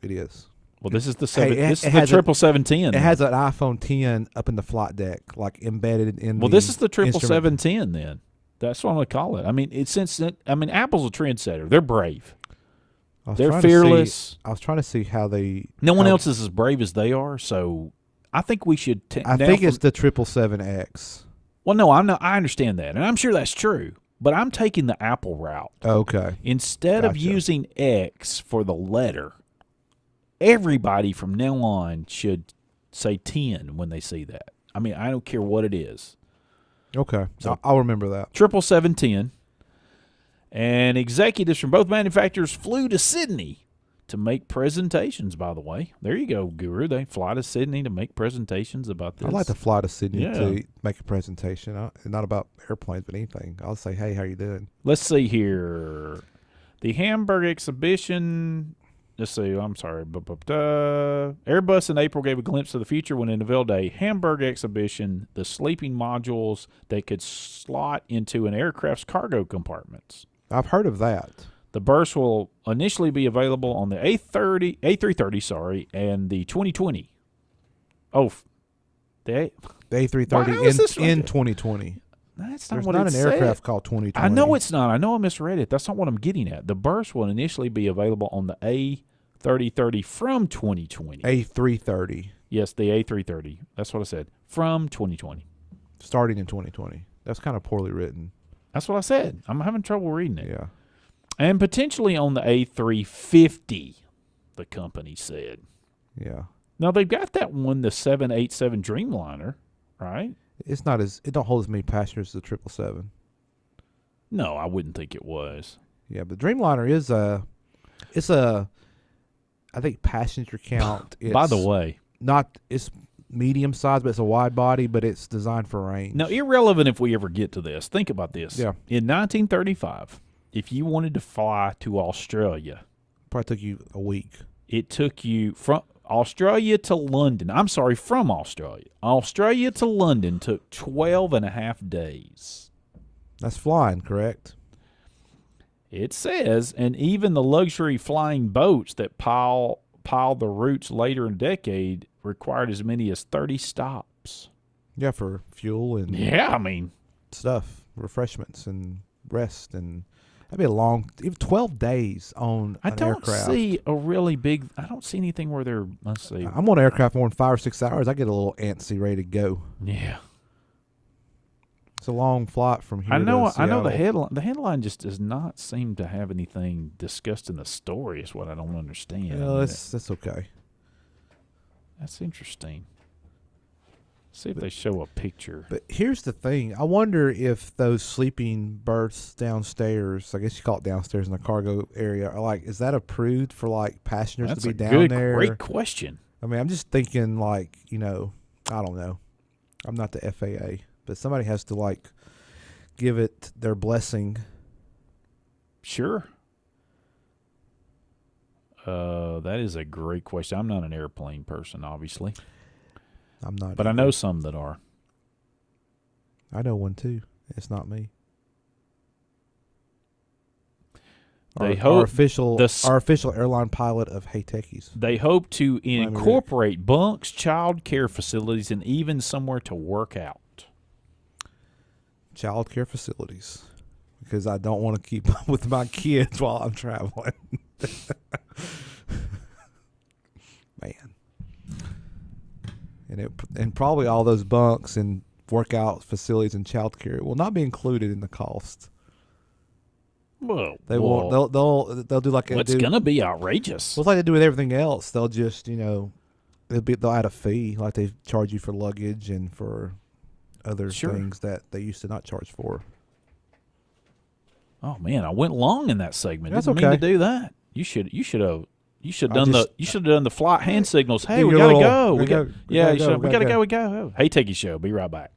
It is. Well, this is the This is the 77710. It has an iPhone 10 up in the flight deck, like embedded in. Well, this is the 77710. Then that's what I'm gonna call it. I mean, Apple's a trendsetter. They're brave. They're fearless. I was trying to see how they. No one else is as brave as they are. So I think we should. I think it's the 777X. Well, no, I'm not. I understand that, and I'm sure that's true. But I'm taking the Apple route. Okay. Instead of using X for the letter, everybody from now on should say 10 when they see that. I mean, I don't care what it is. Okay. So I'll remember that. 77710. And executives from both manufacturers flew to Sydney to make presentations, by the way. There you go, Guru. They fly to Sydney to make presentations about this. I'd like to fly to Sydney to make a presentation. Not about airplanes, but anything. I'll say, "Hey, how you doing?" Let's see here. The Hamburg exhibition. Let's see. I'm sorry. Airbus in April gave a glimpse of the future when it unveiled a Hamburg exhibition, the sleeping modules that could slot into an aircraft's cargo compartments. I've heard of that. The burst will initially be available on the A330, and the 2020. Oh, the A330 in 2020. That's not There's what not it an said. aircraft called 2020. I know it's not. I know I misread it. That's not what I'm getting at. The burst will initially be available on the A3030 from 2020. A330 Yes, the A330. That's what I said. From 2020. starting in 2020. That's kind of poorly written. That's what I said. I'm having trouble reading it. Yeah. And potentially on the A350, the company said. Yeah. Now, they've got that one, the 787 Dreamliner, right? It don't hold as many passengers as the 777. No, I wouldn't think it was. Yeah, but Dreamliner is I think passenger count. By the way, it's medium size, but it's a wide body, but it's designed for range. now, irrelevant if we ever get to this, think about this. Yeah. In 1935, if you wanted to fly to Australia, Probably took you a week. it took you from Australia to London. I'm sorry, from Australia. Australia to London took 12 and a half days. That's flying, correct? It says, and even the luxury flying boats that pile the routes later in the decade required as many as 30 stops. Yeah, for fuel and Yeah, I mean, stuff, refreshments and rest, and that'd be a long, even 12 days on I an don't aircraft. see a really big. I don't see anything where they're. Let's see. I'm on an aircraft more than 5 or 6 hours. I get a little antsy, ready to go. Yeah, It's a long flight from here. I know. To I know the Seattle. headline. The headline just does not seem to have anything discussed in the story. Is what I don't understand. Well, that's okay. That's interesting. See if they show a picture. But here's the thing. I wonder if those sleeping berths downstairs, I guess you call it downstairs in the cargo area, are like, is that approved for like passengers That's to be a down good, there? great question. I mean, I'm just thinking like, I don't know. I'm not the FAA, but somebody has to like give it their blessing. Sure. That is a great question. I'm not an airplane person, obviously, I'm not. but I know some that are. I know one too. It's not me. They our hope official airline pilot of Hey Techies. They hope to me read it. incorporate bunks, child care facilities, and even somewhere to work out. Child care facilities, because I don't want to keep up with my kids while I'm traveling. Man, and probably all those bunks and workout facilities and child care will not be included in the cost. Well, They won't. They'll do like it's going to be outrageous. Well, it's like they do with everything else. They'll just they'll add a fee, like they charge you for luggage and for other things that they used to not charge for. Oh man, I went long in that segment. That's Didn't okay. mean to do that. You should have done the flight hand signals. Hey, we your gotta little- go. we gotta go, We gotta go. We go. Hey, Takey Show. Be right back.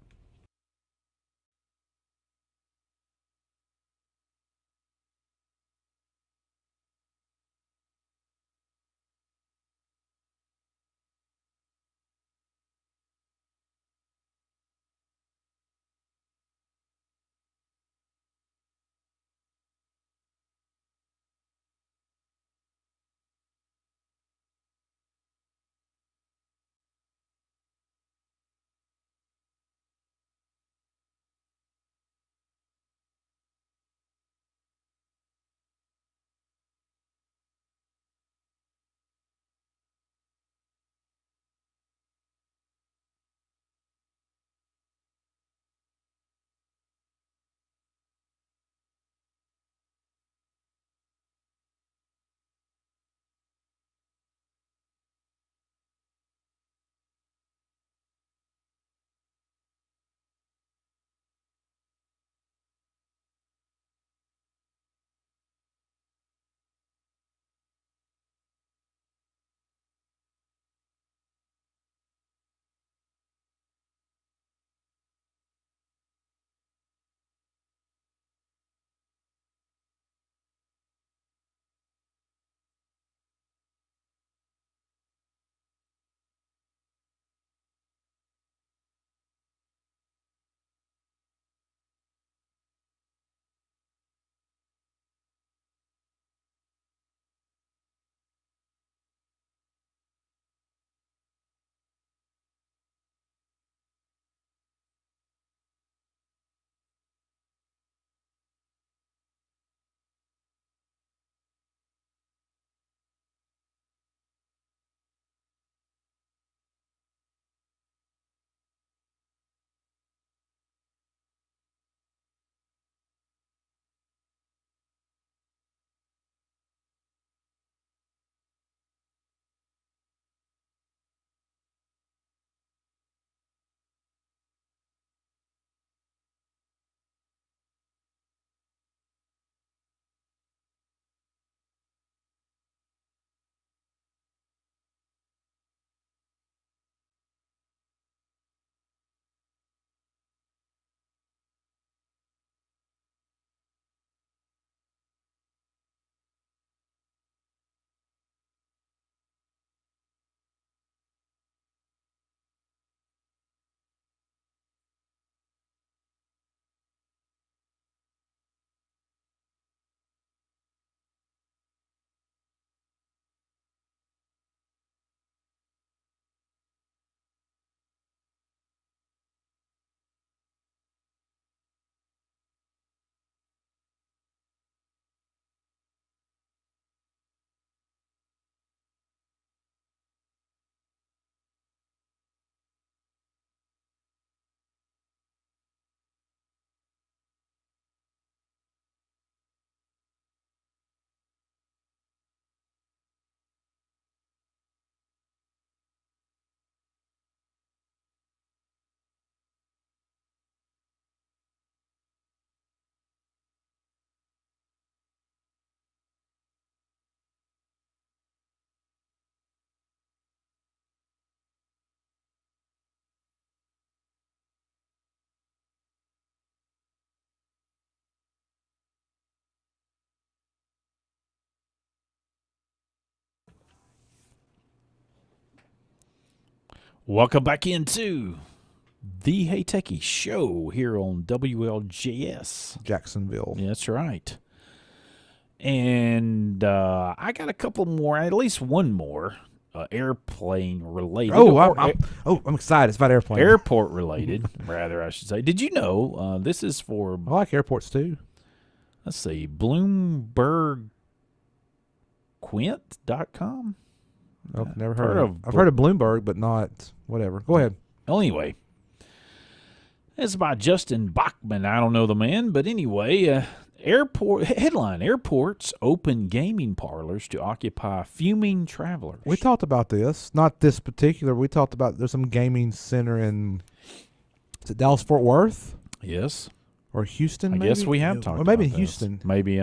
Welcome back into the Hey Techie Show here on WLJS. Jacksonville. Yeah, that's right. And I got a couple more, at least one more, airplane related. I'm excited. It's about airplane. Airport related, rather, I should say. Did you know this is for, I like airports too. let's see, BloombergQuint.com? I've never heard of. I've heard of Bloomberg, but not whatever. Go ahead. Well, anyway, it's by Justin Bachman. I don't know the man, but anyway, headline: Airports open gaming parlors to occupy fuming travelers. We talked about this, not this particular. We talked about there's some gaming center in is it Dallas Fort Worth Yes, or Houston. I maybe? guess we have talked. Or maybe about Houston. This. Maybe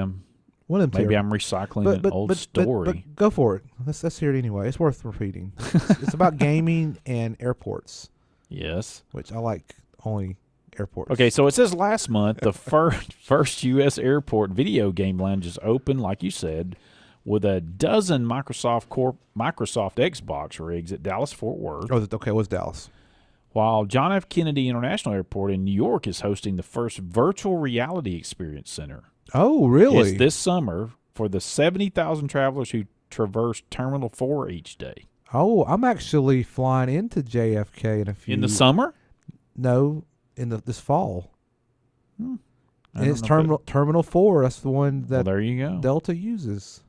one of them. maybe I'm recycling an old story. But go for it. Let's hear it anyway. It's worth repeating. It's about gaming and airports. Yes, which I like only airports. Okay, so it says last month the first U.S. airport video game lounges opened, like you said, with a dozen Microsoft Xbox rigs at Dallas Fort Worth. Oh, okay, it was Dallas. While John F. Kennedy International Airport in New York is hosting the first virtual reality experience center. Oh, really? It's this summer for the 70,000 travelers who traverse Terminal 4 each day. Oh, I'm actually flying into JFK in a few. In the summer? No, in this fall. Hmm. And it's Terminal 4. That's the one that there you go. Delta uses.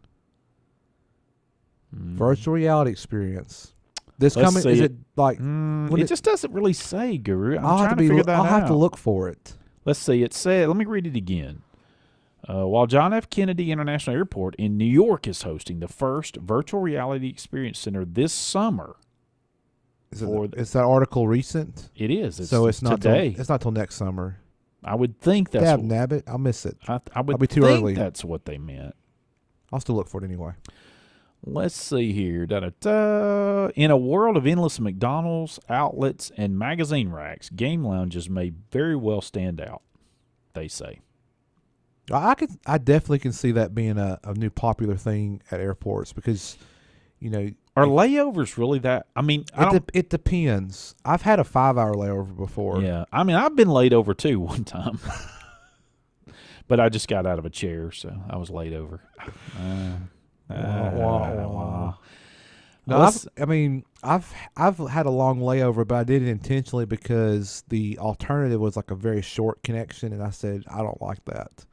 Virtual reality experience. This Let's coming, see is it. it like... It just doesn't really say, Guru. I'm I'll trying have to figure that out. I'll have to look for it. Let's see. It said, let me read it again. While John F. Kennedy International Airport in New York is hosting the first virtual reality experience center this summer. Is that article recent? It is. So it's not today. It's not till next summer. I would think that's Dab nabbit. I'll miss it. I would I'll be too think early. That's what they meant. I'll still look for it anyway. Let's see here. Da-da-da. In a world of endless McDonald's, outlets, and magazine racks, game lounges may very well stand out, they say. I definitely can see that being a new popular thing at airports because, are layovers really that? I mean, it depends. I've had a 5-hour layover before. Yeah, I mean, I've been laid over too one time, but I just got out of a chair, so I was laid over. No, I've had a long layover, but I did it intentionally because the alternative was like a very short connection, and I said I don't like that.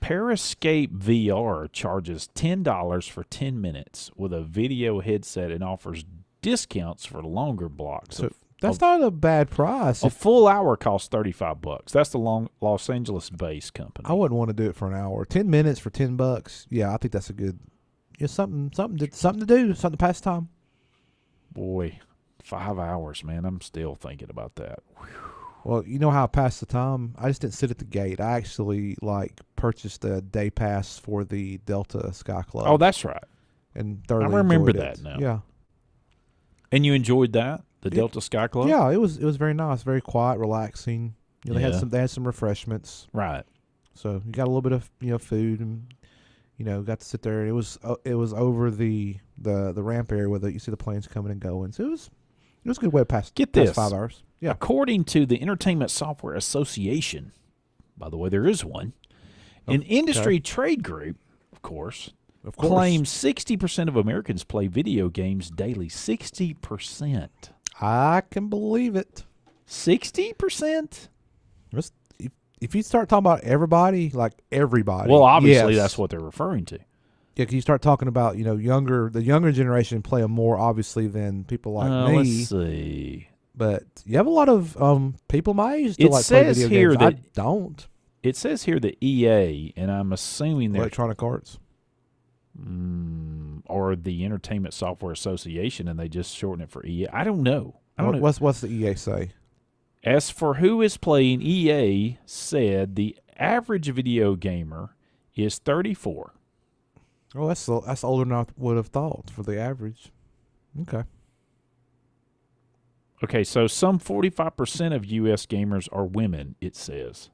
Periscape VR charges $10 for 10 minutes with a video headset and offers discounts for longer blocks. So that's not a bad price. A full hour costs $35. That's the Los Angeles-based company. I wouldn't want to do it for an hour. 10 minutes for $10. Yeah, I think that's a good. Something to do, something to pass time. Boy, 5 hours, man. I'm still thinking about that. Whew. Well, you know how I passed the time? I just didn't sit at the gate. I actually purchased a day pass for the Delta Sky Club. Oh, that's right. And thoroughly I remember enjoyed that it. now. Yeah. And you enjoyed that, the Delta Sky Club? Yeah, it was very nice, very quiet, relaxing. They had some refreshments. Right. So you got a little bit of food and got to sit there. It was over the ramp area where you see the planes coming and going. So it was a good way to pass 5 hours. Yeah. According to the Entertainment Software Association, by the way, there is one, an industry trade group, of course, claims 60% of Americans play video games daily. 60%. I can believe it. 60%? If you start talking about everybody, like everybody. Well, obviously that's what they're referring to. Yeah, because you start talking about, the younger generation play them more, obviously, than people like me. Let's see. But you have a lot of people my age that play video games. I don't. It says here that EA, and I'm assuming they're Electronic Arts. Or the Entertainment Software Association, and they just shorten it for EA. I don't know. What's the EA say? As for who is playing, EA said the average video gamer is 34. Oh, that's older than I would have thought for the average. Okay. Okay, so some 45% of U.S. gamers are women, it says.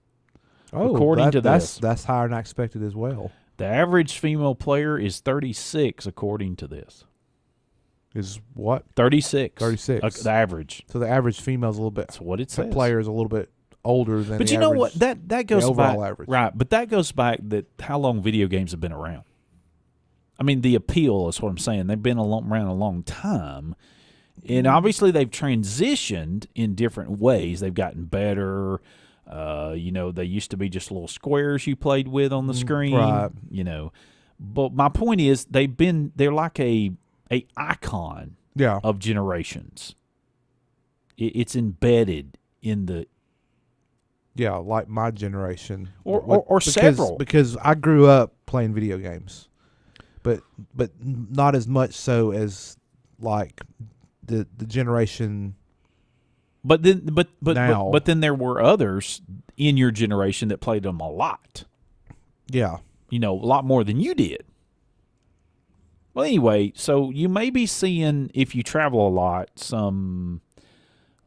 Oh, according to this. That's higher than I expected as well. The average female player is 36, according to this. is what? 36. 36. The average. So the average female is a little bit. That's what it says. Player is a little bit older than. But the you know average, what? That goes the overall back, average, right? But that goes back that how long video games have been around. I mean, the appeal is what I'm saying. They've been around a long time, and obviously they've transitioned in different ways. They've gotten better. They used to be just little squares you played with on the screen, right? But my point is, they're like a icon, of generations. It's embedded in the. Yeah, like my generation, or several, because I grew up playing video games, but not as much so as like the generation. But then, now. but then there were others in your generation that played them a lot. Yeah, a lot more than you did. Well, anyway, so you may be seeing, if you travel a lot, some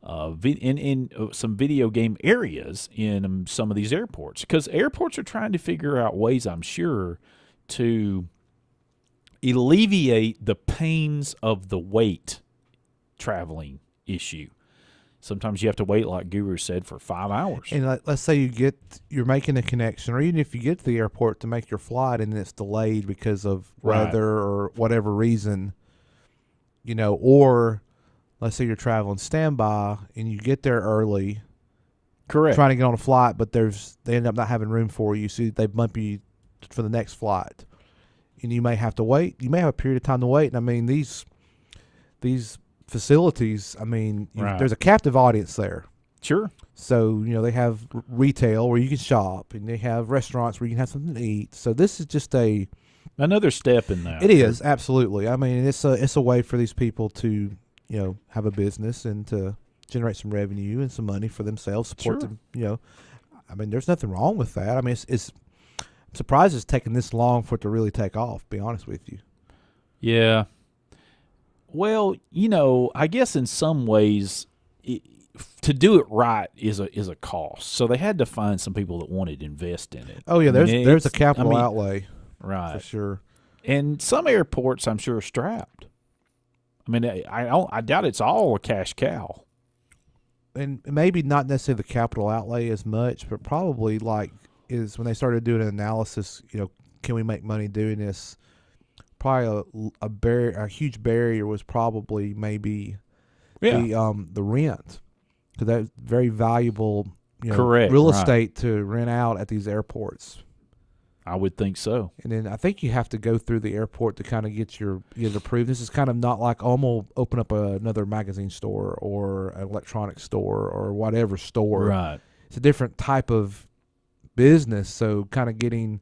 in some video game areas in some of these airports, because airports are trying to figure out ways, I'm sure, to alleviate the pains of the wait traveling issue. Sometimes you have to wait, like Guru said, for 5 hours. And let's say you're making a connection, or even if you get to the airport to make your flight and it's delayed because of weather or whatever reason, or let's say you're traveling standby and you get there early, correct, trying to get on a flight, but they end up not having room for you, so they bump you for the next flight, and you may have to wait. You may have a period of time to wait. And I mean, these facilities, I mean, there's a captive audience there. Sure. So, they have retail where you can shop, and they have restaurants where you can have something to eat. So this is just another step in that. It is, absolutely. I mean, it's a way for these people to, have a business and to generate some revenue and some money for themselves, support them, I mean, there's nothing wrong with that. I mean, I'm surprised it's taken this long for it to really take off, to be honest with you. Yeah. Well, I guess in some ways, to do it right is a cost. So they had to find some people that wanted to invest in it. Oh yeah, there's a capital outlay, right, for sure. And some airports, I'm sure, are strapped. I mean, I doubt it's all a cash cow. And maybe not necessarily the capital outlay as much, but probably is when they started doing an analysis. Can we make money doing this? Probably a huge barrier was probably maybe the rent, because that's very valuable, correct, real estate to rent out at these airports. I would think so. And then I think you have to go through the airport to kind of get it approved. This is kind of not like, I'm going to open up another magazine store or an electronics store or whatever store. Right. It's a different type of business, so kind of getting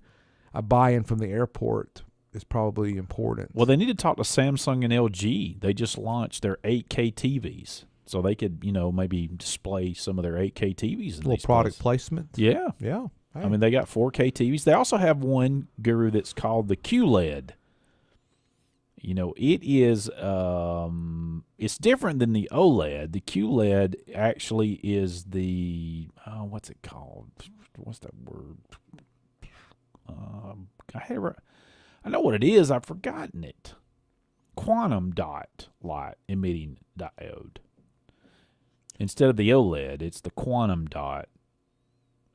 a buy-in from the airport is probably important. Well, they need to talk to Samsung and LG. They just launched their 8K TVs, so they could, maybe display some of their 8K TVs. In a little product placement. Yeah. Yeah. Hey. I mean, they got 4K TVs. They also have one, Guru, that's called the QLED. It is it's different than the OLED. The QLED actually is the what's it called? What's that word? I know what it is. I've forgotten it. Quantum dot light emitting diode. Instead of the OLED, it's the quantum dot.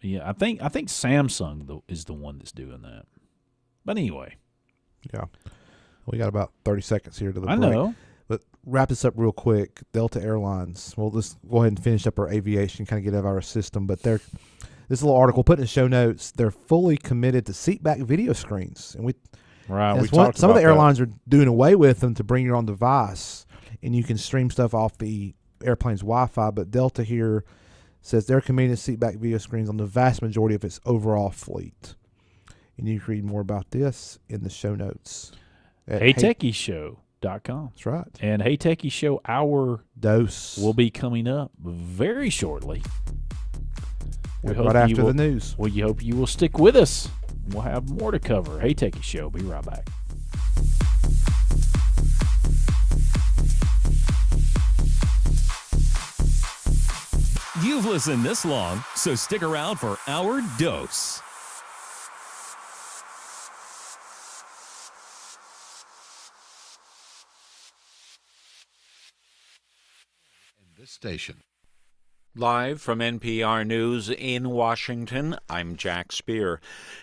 Yeah, I think Samsung is the one that's doing that. But anyway. Yeah. We got about 30 seconds here to the break. I know. But wrap this up real quick. Delta Airlines. We'll just go ahead and finish up our aviation, kind of get out of our system. But this little article, put in the show notes, they're fully committed to seatback video screens. And some of the airlines are doing away with them to bring your own device, and you can stream stuff off the airplane's Wi-Fi. But Delta here says they're committed to seatback video screens on the vast majority of its overall fleet. And you can read more about this in the show notes at HeyTechiesShow.com. That's right. And Hey Techie Show, our dose will be coming up very shortly. Right after the news. We hope you will stick with us. We'll have more to cover. Hey Techie Show. Be right back. You've listened this long, so stick around for our dose. station. Live from NPR News in Washington, I'm Jack Speer.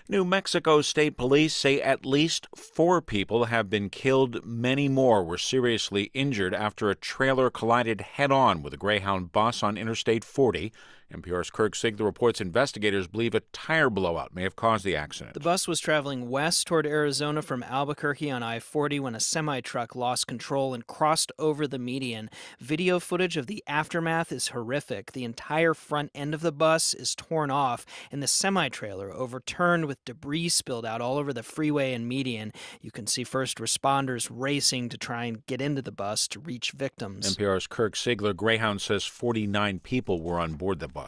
New Mexico State Police say at least 4 people have been killed. Many more were seriously injured after a trailer collided head-on with a Greyhound bus on Interstate 40. NPR's Kirk Sigler reports investigators believe a tire blowout may have caused the accident. The bus was traveling west toward Arizona from Albuquerque on I-40 when a semi-truck lost control and crossed over the median. Video footage of the aftermath is horrific. The entire front end of the bus is torn off, and the semi-trailer overturned with debris spilled out all over the freeway and median. You can see first responders racing to try and get into the bus to reach victims. NPR's Kirk Sigler. Greyhound says 49 people were on board the bus.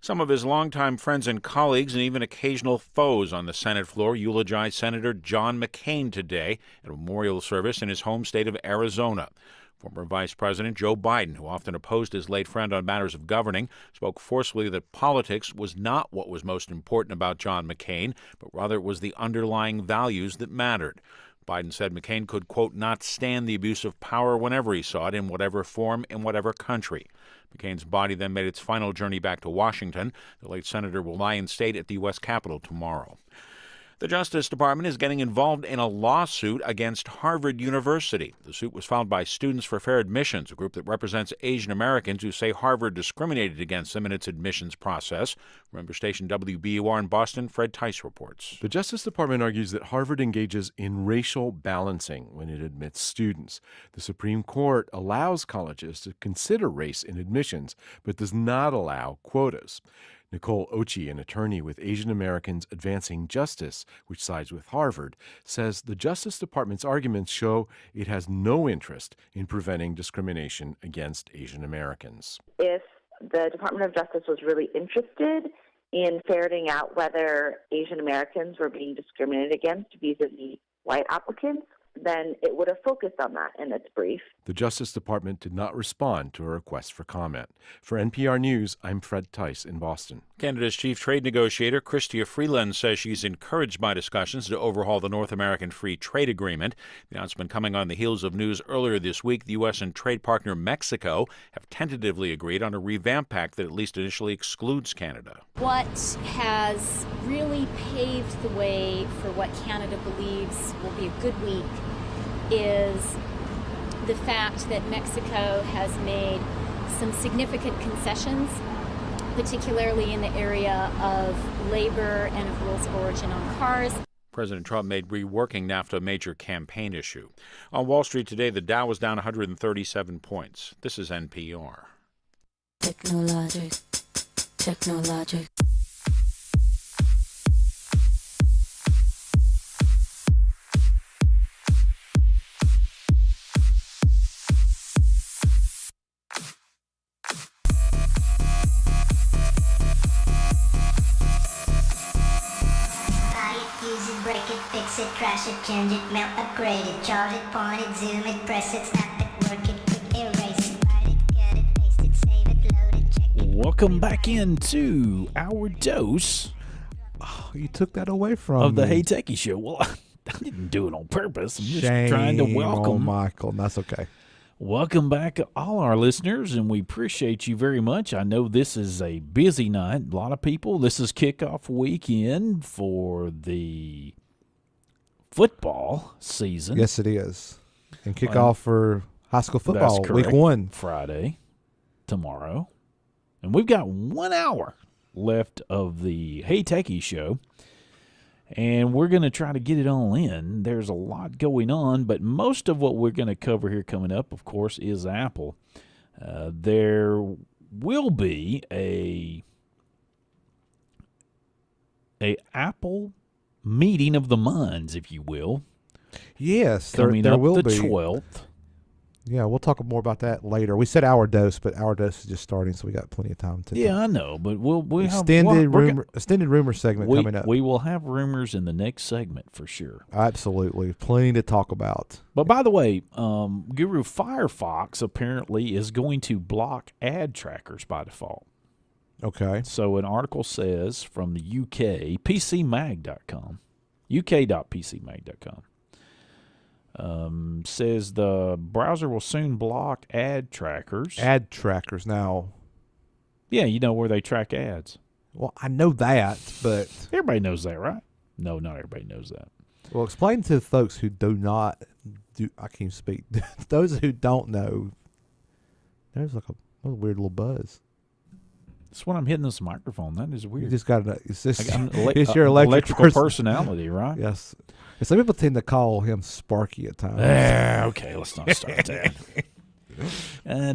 Some of his longtime friends and colleagues and even occasional foes on the Senate floor eulogized Senator John McCain today at a memorial service in his home state of Arizona. Former Vice President Joe Biden, who often opposed his late friend on matters of governing, spoke forcefully that politics was not what was most important about John McCain, but rather it was the underlying values that mattered. Biden said McCain could, quote, not stand the abuse of power whenever he saw it, in whatever form, in whatever country. McCain's body then made its final journey back to Washington. The late senator will lie in state at the U.S. Capitol tomorrow. The Justice Department is getting involved in a lawsuit against Harvard University. The suit was filed by Students for Fair Admissions, a group that represents Asian Americans who say Harvard discriminated against them in its admissions process. Member station WBUR in Boston, Fred Tice reports. The Justice Department argues that Harvard engages in racial balancing when it admits students. The Supreme Court allows colleges to consider race in admissions, but does not allow quotas. Nicole Ochi, an attorney with Asian Americans Advancing Justice, which sides with Harvard, says the Justice Department's arguments show it has no interest in preventing discrimination against Asian Americans. If the Department of Justice was really interested in ferreting out whether Asian Americans were being discriminated against vis-a-vis white applicants, then it would have focused on that in its brief. The Justice Department did not respond to a request for comment. For NPR News, I'm Fred Tice in Boston. Canada's chief trade negotiator, Chrystia Freeland, says she's encouraged by discussions to overhaul the North American Free Trade Agreement. The announcement coming on the heels of news earlier this week the U.S. and trade partner Mexico have tentatively agreed on a revamped pact that at least initially excludes Canada. What has really paved the way for what Canada believes will be a good week is the fact that Mexico has made some significant concessions, particularly in the area of labor and of rules of origin on cars. President Trump made reworking NAFTA a major campaign issue. On Wall Street today, the Dow was down 137 points. This is NPR. Technologic. Fix it, crash it, change it, melt, upgrade it, charge it, point it, zoom it, press it, snap it, work it, quick erase it, write it, cut it, paste it, save it, load it, check it. Welcome back into our dose. Oh, you took that away from of the me. Hey Techie Show. Well, I didn't do it on purpose. I'm just Shame trying to welcome on Michael. That's okay. Welcome back, all our listeners, and we appreciate you very much. I know this is a busy night. A lot of people. This is kickoff weekend for the football season. Yes, it is. And kickoff for high school football, That's week correct. 1. Friday, tomorrow. And we've got 1 hour left of the Hey Techie Show. And we're going to try to get it all in. There's a lot going on, but most of what we're going to cover here coming up, of course, is Apple. There will be a Apple meeting of the minds, if you will. Yes, coming there up will the be. 12th. Yeah, we'll talk more about that later. We said our dose, but our dose is just starting, so we got plenty of time to. Yeah, I know, but we'll extended rumor segment coming up. We will have rumors in the next segment for sure. Absolutely, plenty to talk about. But by the way, Guru Firefox apparently is going to block ad trackers by default. Okay. So an article says from the UK, PCMag.com, uk.pcmag.com. Says the browser will soon block ad trackers. Ad trackers now. Yeah, you know where they track ads. Well, I know that, but everybody knows that, right? No, not everybody knows that. Well, explain to folks who do not do. I can't speak. Those who don't know, there's like a weird little buzz. That's when I'm hitting this microphone. That is weird. You just got to. It's just it's your electrical personality, right? Yes. And some people tend to call him Sparky at times. Okay, let's not start that.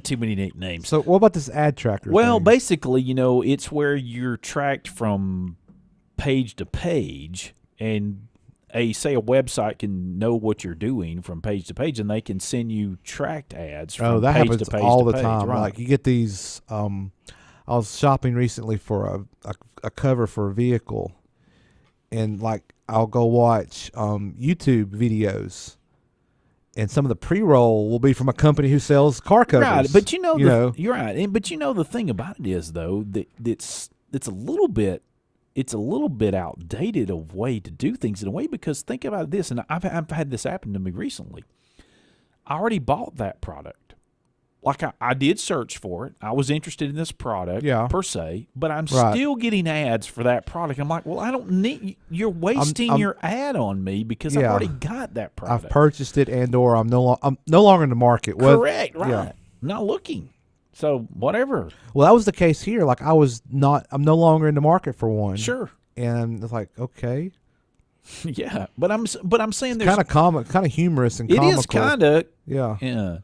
Too many nicknames. So, what about this ad tracker? Well, thing? basically, it's where you're tracked from page to page, and say a website can know what you're doing from page to page, and they can send you tracked ads from that page happens to page all to the page. time. Right. Like you get these. I was shopping recently for a cover for a vehicle, and like I'll go watch YouTube videos, and some of the pre-roll will be from a company who sells car covers. Right, but you're right. But the thing about it is though that it's a little bit outdated of way to do things in a way, because think about this, and I've had this happen to me recently. I already bought that product. Like I did search for it. I was interested in this product per se, but I'm still getting ads for that product. I'm like, well, I don't need. You're wasting your ad on me because I've already got that product. I've purchased it, and/or I'm no longer in the market. Correct, right? Yeah. Not looking. So whatever. Well, that was the case here. Like I'm no longer in the market for one. Sure. And it's like, okay. Yeah, but I'm saying there's kind of comic, kind of humorous and comical. It is kind of yeah.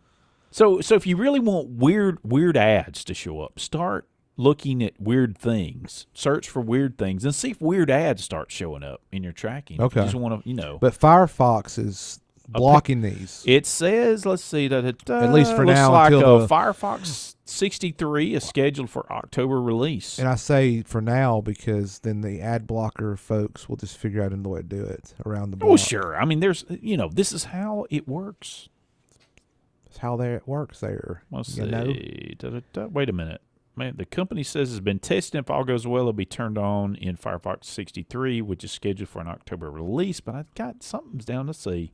So if you really want weird ads to show up, start looking at weird things. Search for weird things and see if weird ads start showing up in your tracking. Okay. You just want to, But Firefox is blocking these. It says, let's see, at least for now, like until Firefox 63 is scheduled for October release. And I say for now because then the ad blocker folks will just figure out another way to do it around the block. Oh, sure. I mean, there's, this is how it works. It's how it works there. Let's see. Wait a minute. Man, the company says it's been testing. If all goes well, it'll be turned on in Firefox 63, which is scheduled for an October release. But I've got something's down to see.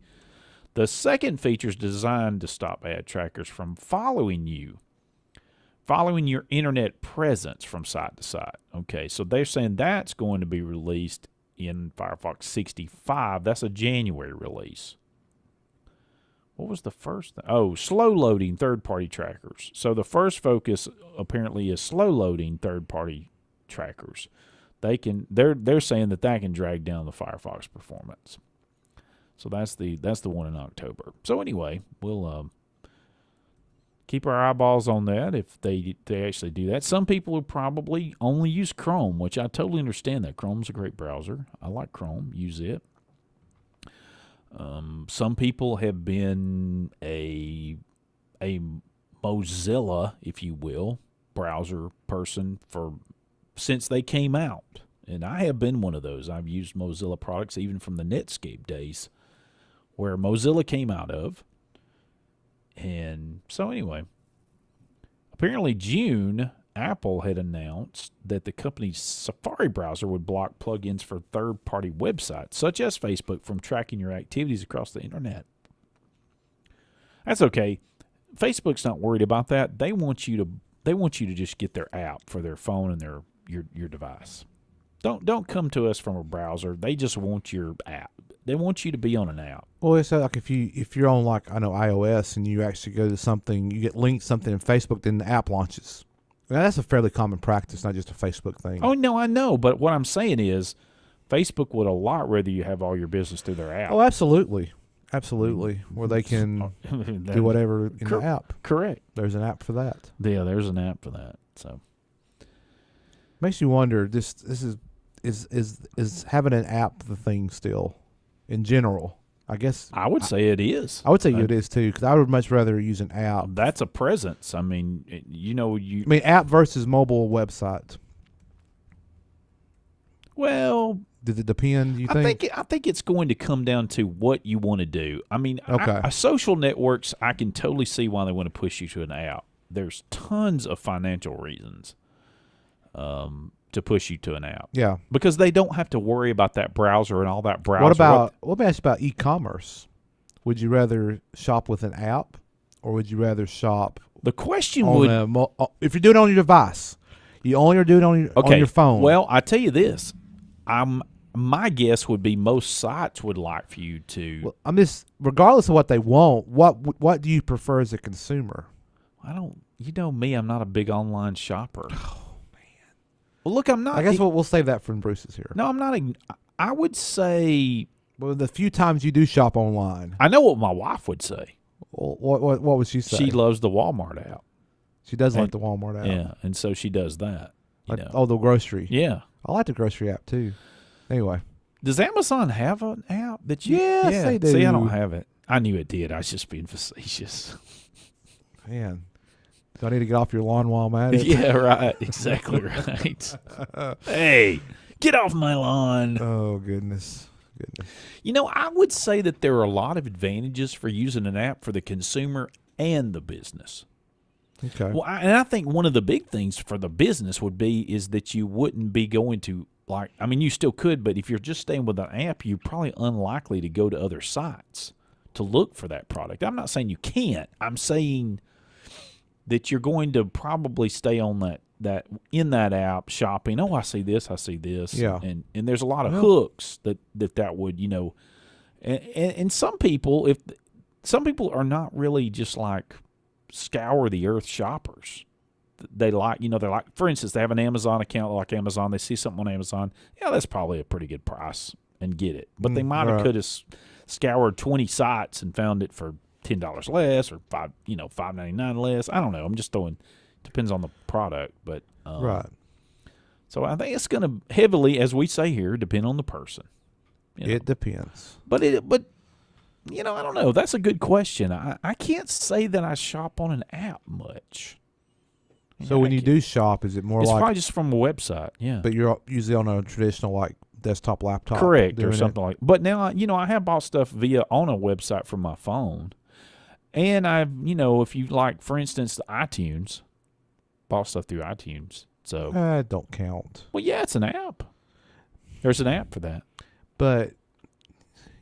The second feature is designed to stop ad trackers from following your internet presence from site to site. Okay, so they're saying that's going to be released in Firefox 65. That's a January release. What was the first thing? Oh, slow loading third-party trackers. So the first focus apparently is slow loading third-party trackers. They're saying that can drag down the Firefox performance. So that's the one in October. So anyway, we'll keep our eyeballs on that if they actually do that. Some people will probably only use Chrome, which I totally understand that. Chrome's a great browser. I like Chrome. Use it. Some people have been a Mozilla, if you will, browser person since they came out. And I have been one of those. I've used Mozilla products even from the Netscape days where Mozilla came out of. And so anyway, apparently June, Apple had announced that the company's Safari browser would block plugins for third-party websites, such as Facebook, from tracking your activities across the internet. That's okay. Facebook's not worried about that. They want you to just get their app for their phone and your device. Don't come to us from a browser. They just want your app. They want you to be on an app. Well, it's like if you're on iOS and you actually go to something, you get linked something in Facebook, then the app launches. Now, that's a fairly common practice, not just a Facebook thing. Oh, no, I know. But what I'm saying is Facebook would a lot rather you have all your business through their app. Oh, absolutely. Absolutely. Where they can do whatever in the app. Correct. There's an app for that. Yeah, there's an app for that. So makes you wonder, this is having an app the thing still in general? I guess I would say it is. I would say it is too, because I would much rather use an app. That's a presence. I mean, app versus mobile website. Well, does it depend? You think? I think it's going to come down to what you want to do. I mean, okay. Social networks, I can totally see why they want to push you to an app. There's tons of financial reasons to push you to an app. Yeah. Because they don't have to worry about that browser and all that browser. What about e-commerce? would you rather shop with an app or would you rather shop? The question on if you're doing it on your device, you only are doing it on your phone. Well, I tell you this, my guess would be most sites would like for you to. Well, I'm just regardless of what they want. What do you prefer as a consumer? I don't. You know me, I'm not a big online shopper. Oh man. Well, look, I'm not. I guess we'll save that for Bruce's here. No, I'm not. I would say. Well, the few times you do shop online, I know what my wife would say. Well, what would she say? She loves the Walmart app. She does like the Walmart app. Yeah, and so she does that. You know. Oh, the grocery. Yeah. I like the grocery app too. Anyway. Does Amazon have an app that you? Yes, they do. See, I don't have it. I knew it did. I was just being facetious. Man, do I need to get off your lawn while I'm at it? Yeah, right. Exactly right. Hey, get off my lawn. Oh, goodness. You know, I would say that there are a lot of advantages for using an app for the consumer and the business. Okay. Well, I think one of the big things for the business is that you wouldn't be going to, you still could, but if you're just staying with an app, you're probably unlikely to go to other sites to look for that product. I'm not saying you can't. I'm saying that you're going to probably stay on that in that app shopping. Oh, I see this. Yeah. And there's a lot of hooks that would, and some people, are not really just like scour the earth shoppers. They're like, for instance, they have an Amazon account like Amazon. They see something on Amazon. Yeah, that's probably a pretty good price and get it. But they might have could have scoured 20 sites and found it for $10 less or $5.99 less. I don't know. I'm just throwing. Depends on the product, but right. So I think it's going to heavily, as we say here, depend on the person. It depends. But I don't know. That's a good question. I can't say that I shop on an app much. So when you do shop, is it more it's like... It's probably just from a website, yeah. But you're usually on a traditional, desktop laptop. Correct, or something like that. But now, I have bought stuff on a website from my phone. And I've, if you like, for instance, the iTunes, bought stuff through iTunes. So that don't count. Well, yeah, it's an app. There's an app for that. But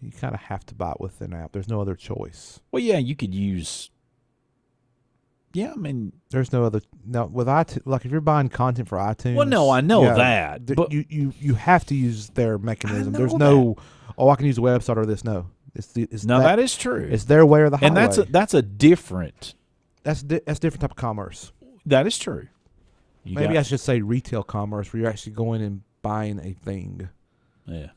you kind of have to buy it with an app. There's no other choice. Well, yeah, you could use... Yeah, I mean, there's no other. No, with iTunes, like if you're buying content for iTunes. Well, no, I know that, but you have to use their mechanism. There's no, I can use a website or this. No, that is true. It's their way or the highway. And that's a different. That's different type of commerce. That is true. Maybe I should say retail commerce, where you're actually going and buying a thing. Yeah.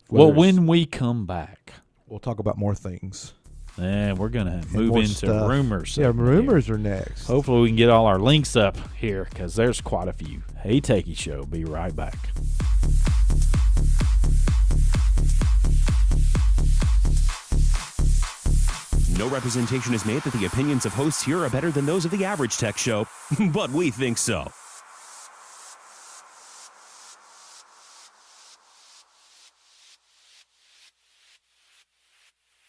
Well, when we come back, we'll talk about more things. And we're going to move into stuff. Rumors. Yeah, rumors are next. Hopefully we can get all our links up here because there's quite a few. Hey, Techies Show. Be right back. No representation is made that the opinions of hosts here are better than those of the average tech show, but we think so.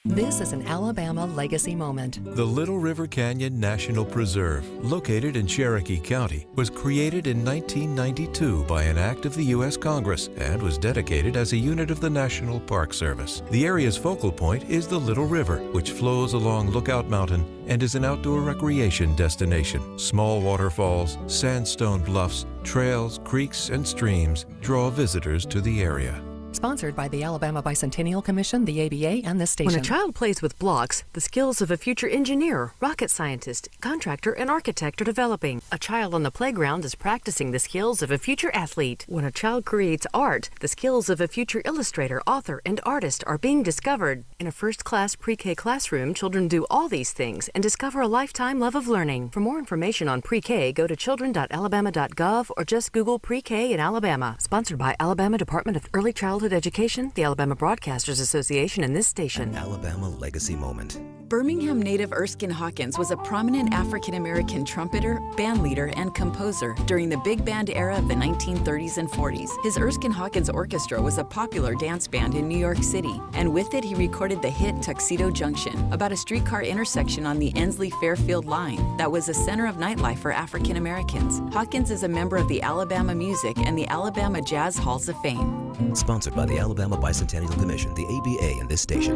This is an Alabama legacy moment. The Little River Canyon National Preserve, located in Cherokee County, was created in 1992 by an act of the U.S. Congress and was dedicated as a unit of the National Park Service. The area's focal point is the Little River, which flows along Lookout Mountain and is an outdoor recreation destination. Small waterfalls, sandstone bluffs, trails, creeks, and streams draw visitors to the area. Sponsored by the Alabama Bicentennial Commission, the ABA, and this station. When a child plays with blocks, the skills of a future engineer, rocket scientist, contractor, and architect are developing. A child on the playground is practicing the skills of a future athlete. When a child creates art, the skills of a future illustrator, author, and artist are being discovered. In a first-class pre-K classroom, children do all these things and discover a lifetime love of learning. For more information on pre-K, go to children.alabama.gov or just Google pre-K in Alabama. Sponsored by Alabama Department of Early Childhood Education, the Alabama Broadcasters Association, and this station. An Alabama legacy moment. Birmingham native Erskine Hawkins was a prominent African-American trumpeter, bandleader, and composer during the big band era of the 1930s and 40s. His Erskine Hawkins Orchestra was a popular dance band in New York City, and with it he recorded the hit Tuxedo Junction, about a streetcar intersection on the Ensley-Fairfield line that was a center of nightlife for African Americans. Hawkins is a member of the Alabama Music and the Alabama Jazz Halls of Fame. Sponsored by the Alabama Bicentennial Commission, the ABA, and this station.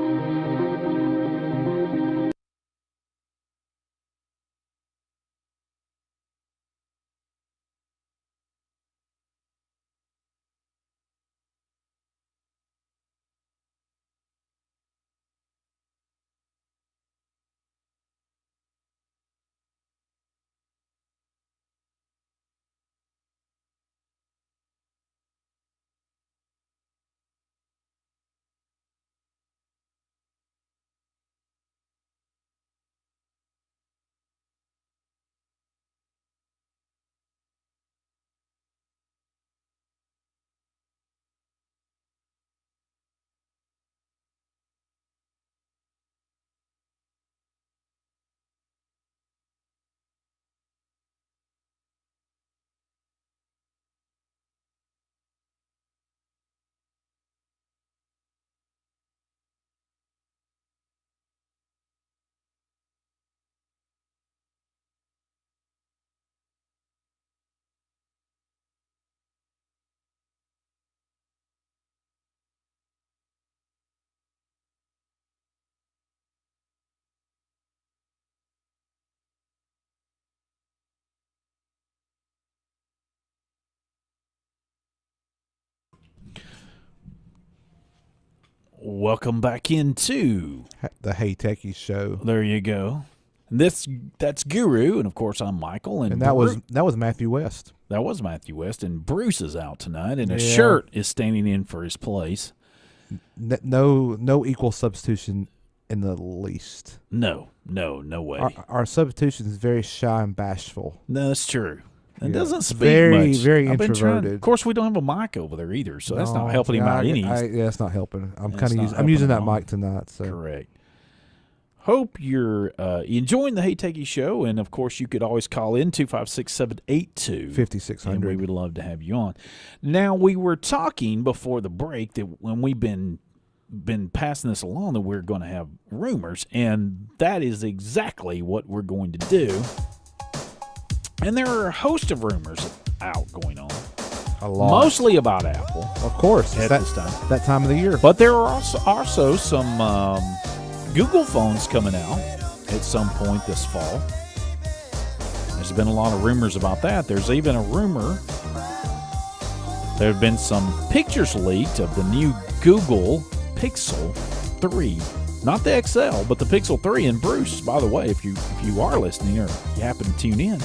Welcome back into the Hey Techies show. There you go. That's Guru, and of course I'm Michael, and that was Matthew West. That was Matthew West, and Bruce is out tonight, and a shirt is standing in for his place. No equal substitution in the least. No way. Our substitution is very shy and bashful. No, that's true. It doesn't speak very, much. Very introverted. Of course, we don't have a mic over there either, so that's not helping him out any. It's not helping. I'm using that mic tonight. So. Correct. Hope you're enjoying the Hey Techies show, and of course, you could always call in 256-782-5600, and we would love to have you on. Now, we were talking before the break that when we've been passing this along that we're going to have rumors, and that is exactly what we're going to do. And there are a host of rumors going on. A lot. Mostly about Apple. Of course. At this time. That time of the year. But there are also some Google phones coming out at some point this fall. There's been a lot of rumors about that. There's even a rumor there have been some pictures leaked of the new Google Pixel 3. Not the XL, but the Pixel 3. And Bruce, by the way, if you are listening or you happen to tune in,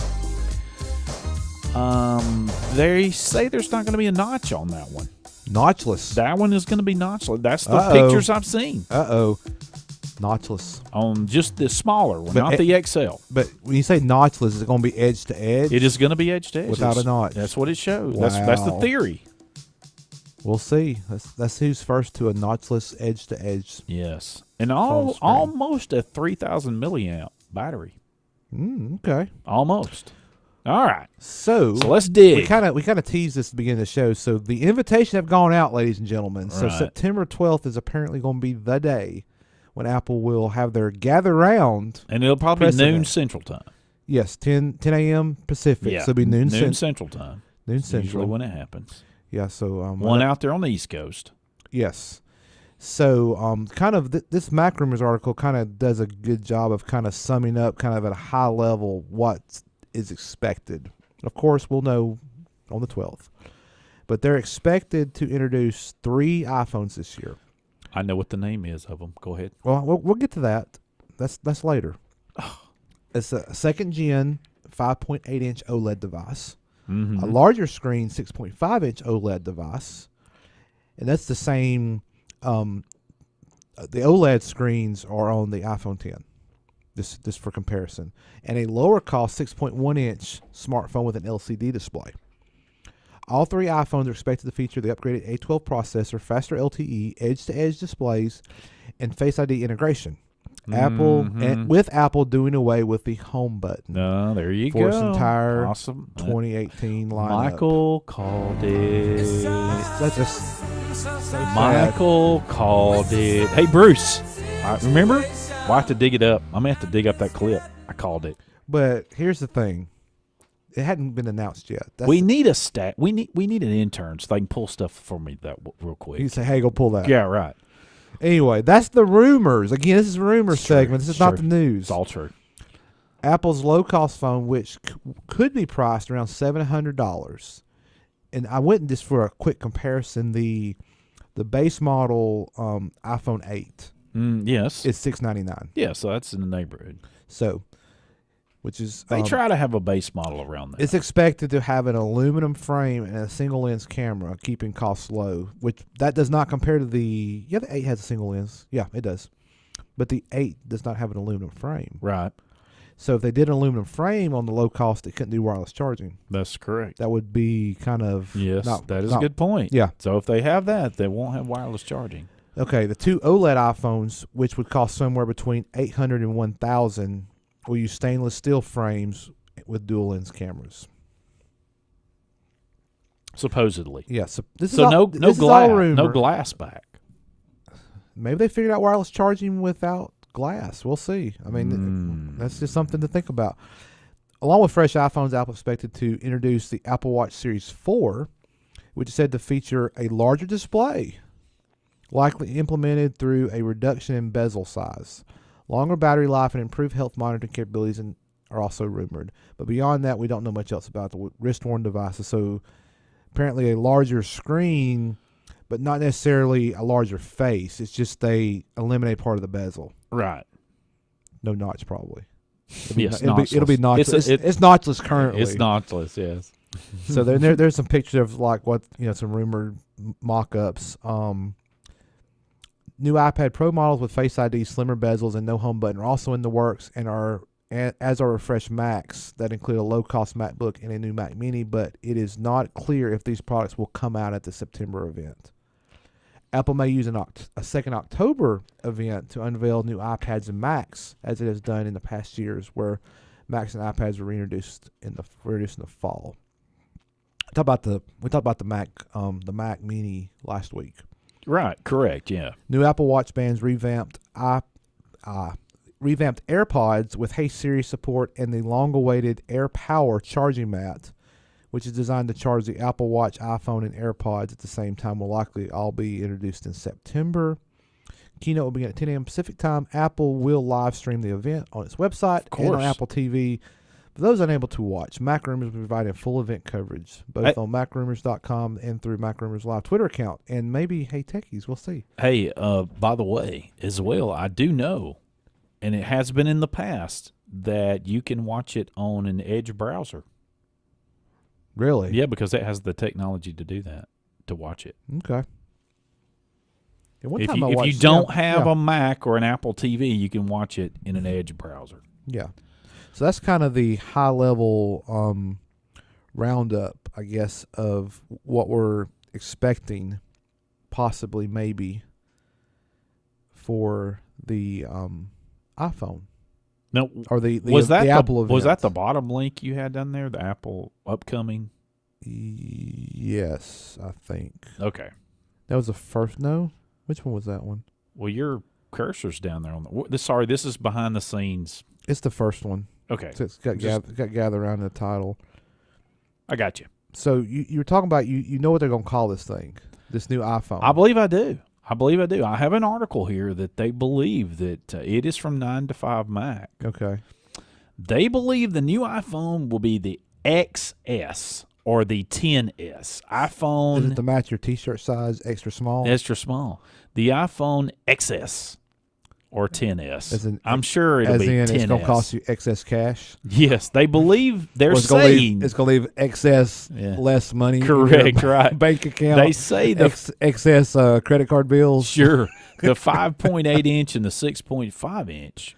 they say there's not going to be a notch on that one. Notchless. That one is going to be notchless. That's the pictures I've seen. Notchless. On just the smaller one, not the XL. But when you say notchless, is it going to be edge to edge? It is going to be edge to edge. Without a notch. That's what it shows. Wow. That's the theory. We'll see. That's who's first to a notchless edge to edge. Yes. And almost a 3,000 milliamp battery. Okay. Almost. All right. So let's dig. We kind of teased this at the beginning of the show. So the invitation have gone out, ladies and gentlemen. So September 12th is apparently going to be the day when Apple will have their gather round. And it'll probably be noon Central Time. Yes, 10 a.m. Pacific. Yeah. So it'll be noon Central Time. Noon Central. Usually when it happens. Yeah, so one out there on the East Coast. Yes. So kind of this Mac Rumors article kind of does a good job of kind of summing up kind of at a high level what is expected. Of course, we'll know on the 12th. But they're expected to introduce 3 iPhones this year. I know what the name is of them. Go ahead. Well, we'll get to that. That's later. It's a second-gen 5.8-inch OLED device, a larger screen 6.5-inch OLED device, and that's the same. The OLED screens are on the iPhone 10. Just for comparison, and a lower cost 6.1-inch smartphone with an LCD display. All 3 iPhones are expected to feature the upgraded A12 processor, faster LTE, edge-to-edge displays, and Face ID integration. With Apple doing away with the home button. There you for go. Its entire awesome 2018 lineup. Michael called it. That's just Michael called it. Hey, Bruce, remember? Well, I have to dig it up. I'm going to have to dig up that clip. I called it. But here's the thing. It hadn't been announced yet. We need a stat. We need an intern so they can pull stuff for me that real quick. You say, hey, go pull that. Yeah, right. Anyway, that's the rumors. Again, this is a rumor segment. This is not the news. It's all true. Apple's low-cost phone, which could be priced around $700. And I went just for a quick comparison. The base model iPhone 8. Yes. It's $699. Yeah, so that's in the neighborhood. So, which is... They try to have a base model around that. It's expected to have an aluminum frame and a single lens camera, keeping costs low, which that does not compare to the... Yeah, the 8 has a single lens. Yeah, it does. But the 8 does not have an aluminum frame. Right. So if they did an aluminum frame on the low cost, it couldn't do wireless charging. That's correct. That would be kind of... Yes, that is a good point. Yeah. So if they have that, they won't have wireless charging. Okay, the 2 OLED iPhones, which would cost somewhere between $800 and $1,000, will use stainless steel frames with dual lens cameras. Supposedly. Yeah. So this so is all, no glass, no glass back. Maybe they figured out wireless charging without glass. We'll see. I mean, that's just something to think about. Along with fresh iPhones, Apple expected to introduce the Apple Watch Series 4, which is said to feature a larger display, likely implemented through a reduction in bezel size. Longer battery life and improved health monitoring capabilities are also rumored. But beyond that, we don't know much else about the wrist-worn devices. So apparently a larger screen, but not necessarily a larger face. It's just they eliminate part of the bezel. Right. No notch, probably. Yes, it'll be notchless. It's notchless currently. It's notchless, yes. So there's some pictures of like what some rumored mock-ups. New iPad Pro models with Face ID, slimmer bezels, and no home button are also in the works, and as are refreshed Macs that include a low-cost MacBook and a new Mac Mini. But it is not clear if these products will come out at the September event. Apple may use a second October event to unveil new iPads and Macs, as it has done in the past years, where Macs and iPads were reintroduced in the fall. We talked about the Mac Mini last week. Right, correct, yeah. New Apple Watch bands revamped AirPods with Hey Siri support and the long-awaited AirPower charging mat, which is designed to charge the Apple Watch, iPhone, and AirPods at the same time, will likely all be introduced in September. Keynote will begin at 10 a.m. Pacific time. Apple will live stream the event on its website and on Apple TV. For those unable to watch, Mac Rumors will be providing full event coverage, both on MacRumors.com and through Mac Rumors Live Twitter account. And maybe, hey, Techies, we'll see. Hey, by the way, as well, I do know, and it has been in the past, that you can watch it on an Edge browser. Really? Yeah, because it has the technology to do that, to watch it. Okay. If you don't have a Mac or an Apple TV, you can watch it in an Edge browser. Yeah. So that's kind of the high-level roundup, I guess, of what we're expecting, possibly, maybe, for the iPhone. No, or the Apple event. Was that the bottom link you had down there? The Apple upcoming? Yes, I think. Okay. That was the first. No, which one was that one? Well, your cursor's down there on the. Sorry, this is behind the scenes. It's the first one. Okay. So it's got gather around the title. I got you. So you were talking about you know what they're going to call this thing, this new iPhone. I believe I do. I have an article here that they believe that it is from 9 to 5 Mac. Okay. They believe the new iPhone will be the XS or the 10S. iPhone. Is it to match your T-shirt size, extra small? Extra small. The iPhone XS or 10S. I'm sure it'll be 10S. It's going to cost you excess cash? Yes. They believe they're saying. It's going to leave excess less money. Correct, in your right. bank account. They say the excess credit card bills. Sure. The 5.8 inch and the 6.5 inch,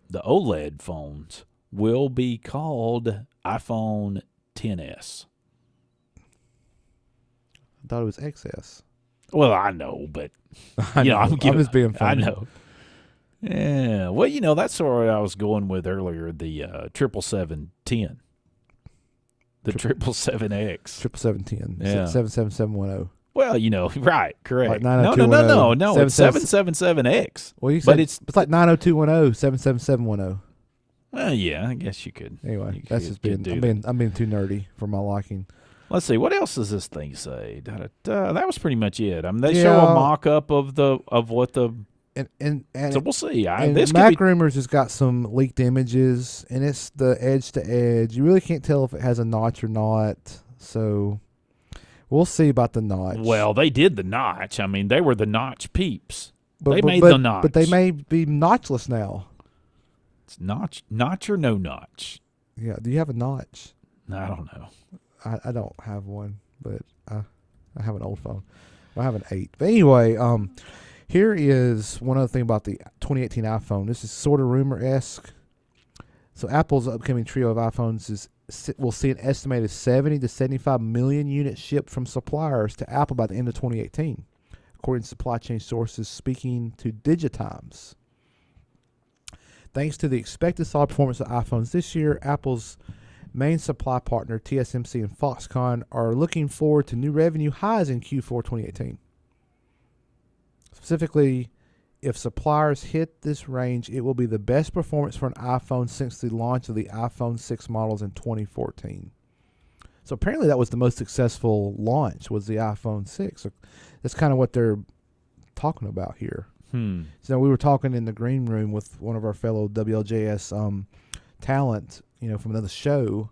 the OLED phones, will be called iPhone 10S. I thought it was XS. Well, I know, but I'm just being funny. I know. Yeah, well, that's where I was going with earlier. The 77710, the 777X, 77710, yeah, 77710. Well, right, correct. Like 90210. No, it's 777X. Well, you said it's like 90210, 77710. Well, yeah, I guess you could. Anyway, that's just being. I'm being too nerdy for my liking. Let's see. What else does this thing say? That was pretty much it. I mean, they show a mock-up of what the. And so we'll see. Mac Rumors has got some leaked images, and it's the edge to edge. You really can't tell if it has a notch or not. So we'll see about the notch. Well, they did the notch. I mean, they were the notch peeps. They made the notch, but they may be notchless now. It's notch or no notch. Yeah. Do you have a notch? I don't know. I don't have one, but I have an old phone. I have an 8. But anyway, here is one other thing about the 2018 iPhone. This is sort of rumor-esque. So Apple's upcoming trio of iPhones will see an estimated 70 to 75 million units shipped from suppliers to Apple by the end of 2018, according to supply chain sources speaking to Digitimes. Thanks to the expected solid performance of iPhones this year, Apple's main supply partner, TSMC and Foxconn, are looking forward to new revenue highs in Q4 2018. Specifically, if suppliers hit this range, it will be the best performance for an iPhone since the launch of the iPhone 6 models in 2014. So apparently that was the most successful launch, was the iPhone 6. So that's kind of what they're talking about here. So we were talking in the green room with one of our fellow WLJS talent, from another show,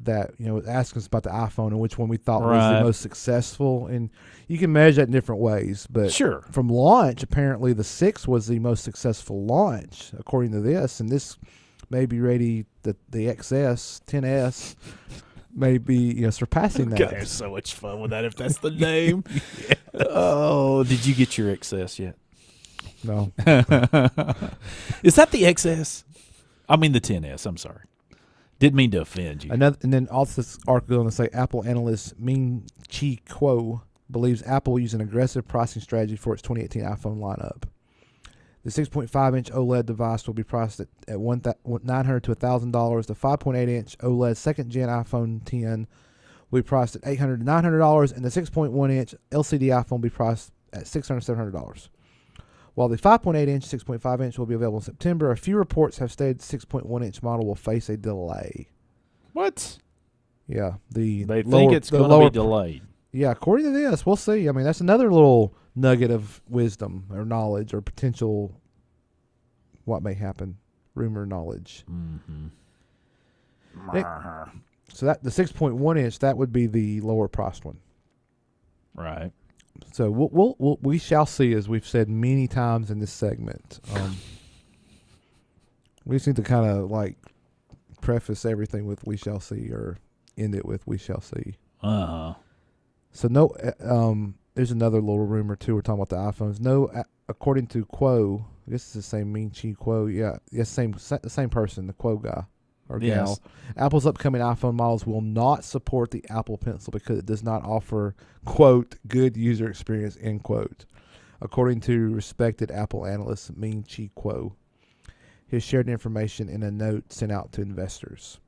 that was asking us about the iPhone and which one we thought was Right. the most successful, and you can measure that in different ways. But Sure. from launch, apparently the 6 was the most successful launch according to this, and this may be ready. The XS 10s may be surpassing that. Have so much fun with that if that's the name. Oh, did you get your XS yet? No. Is that the XS? I mean the 10s. I'm sorry. Didn't mean to offend you. And then also this article going to say Apple analyst Ming Chi Kuo believes Apple will use an aggressive pricing strategy for its 2018 iPhone lineup. The 6.5-inch OLED device will be priced at $900 to $1,000. The 5.8-inch OLED second-gen iPhone 10 will be priced at $800 to $900, and the 6.1-inch LCD iPhone will be priced at $600 to $700. While the 5.8-inch, 6.5-inch will be available in September, a few reports have stated the 6.1-inch model will face a delay. What? Yeah, They think it's going to be delayed. Yeah, according to this, we'll see. I mean, that's another little nugget of wisdom or knowledge or potential what may happen, rumor knowledge. Mm-hmm. So that the 6.1-inch, that would be the lower priced one. Right. So we shall see, as we've said many times in this segment. We just need to kind of like preface everything with "we shall see" or end it with "we shall see." So no, there's another little rumor too. We're talking about the iPhones. No, according to Kuo, I guess it's the same Ming Chi Kuo. Yeah, the same person, the Kuo guy or gal. Yes. Apple's upcoming iPhone models will not support the Apple Pencil because it does not offer, quote, good user experience, end quote, according to respected Apple analyst Ming Chi Kuo. He has shared information in a note sent out to investors.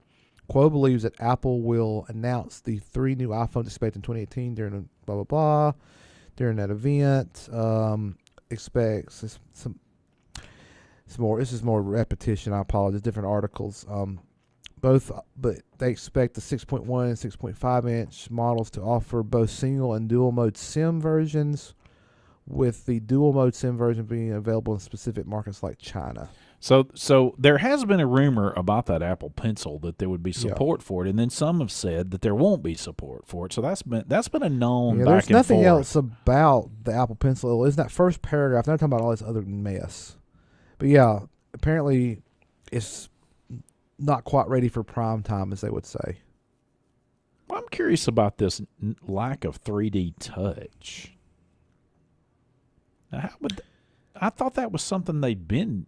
Kuo believes that Apple will announce the 3 new iPhones expected in 2018 during blah, blah, blah, during that event. Expects some more. This is more repetition. I apologize. Different articles. But they expect the 6.1 and 6.5-inch models to offer both single and dual mode SIM versions, with the dual mode SIM version being available in specific markets like China. So there has been a rumor about that Apple Pencil that there would be support for it, and then some have said that there won't be support for it. So that's been a known back there's and nothing forth. else about the Apple Pencil. Isn't that first paragraph? They're not talking about all this other mess. But yeah, apparently it's not quite ready for prime time, as they would say. Well, I'm curious about this lack of 3D touch. Now, I thought that was something they'd been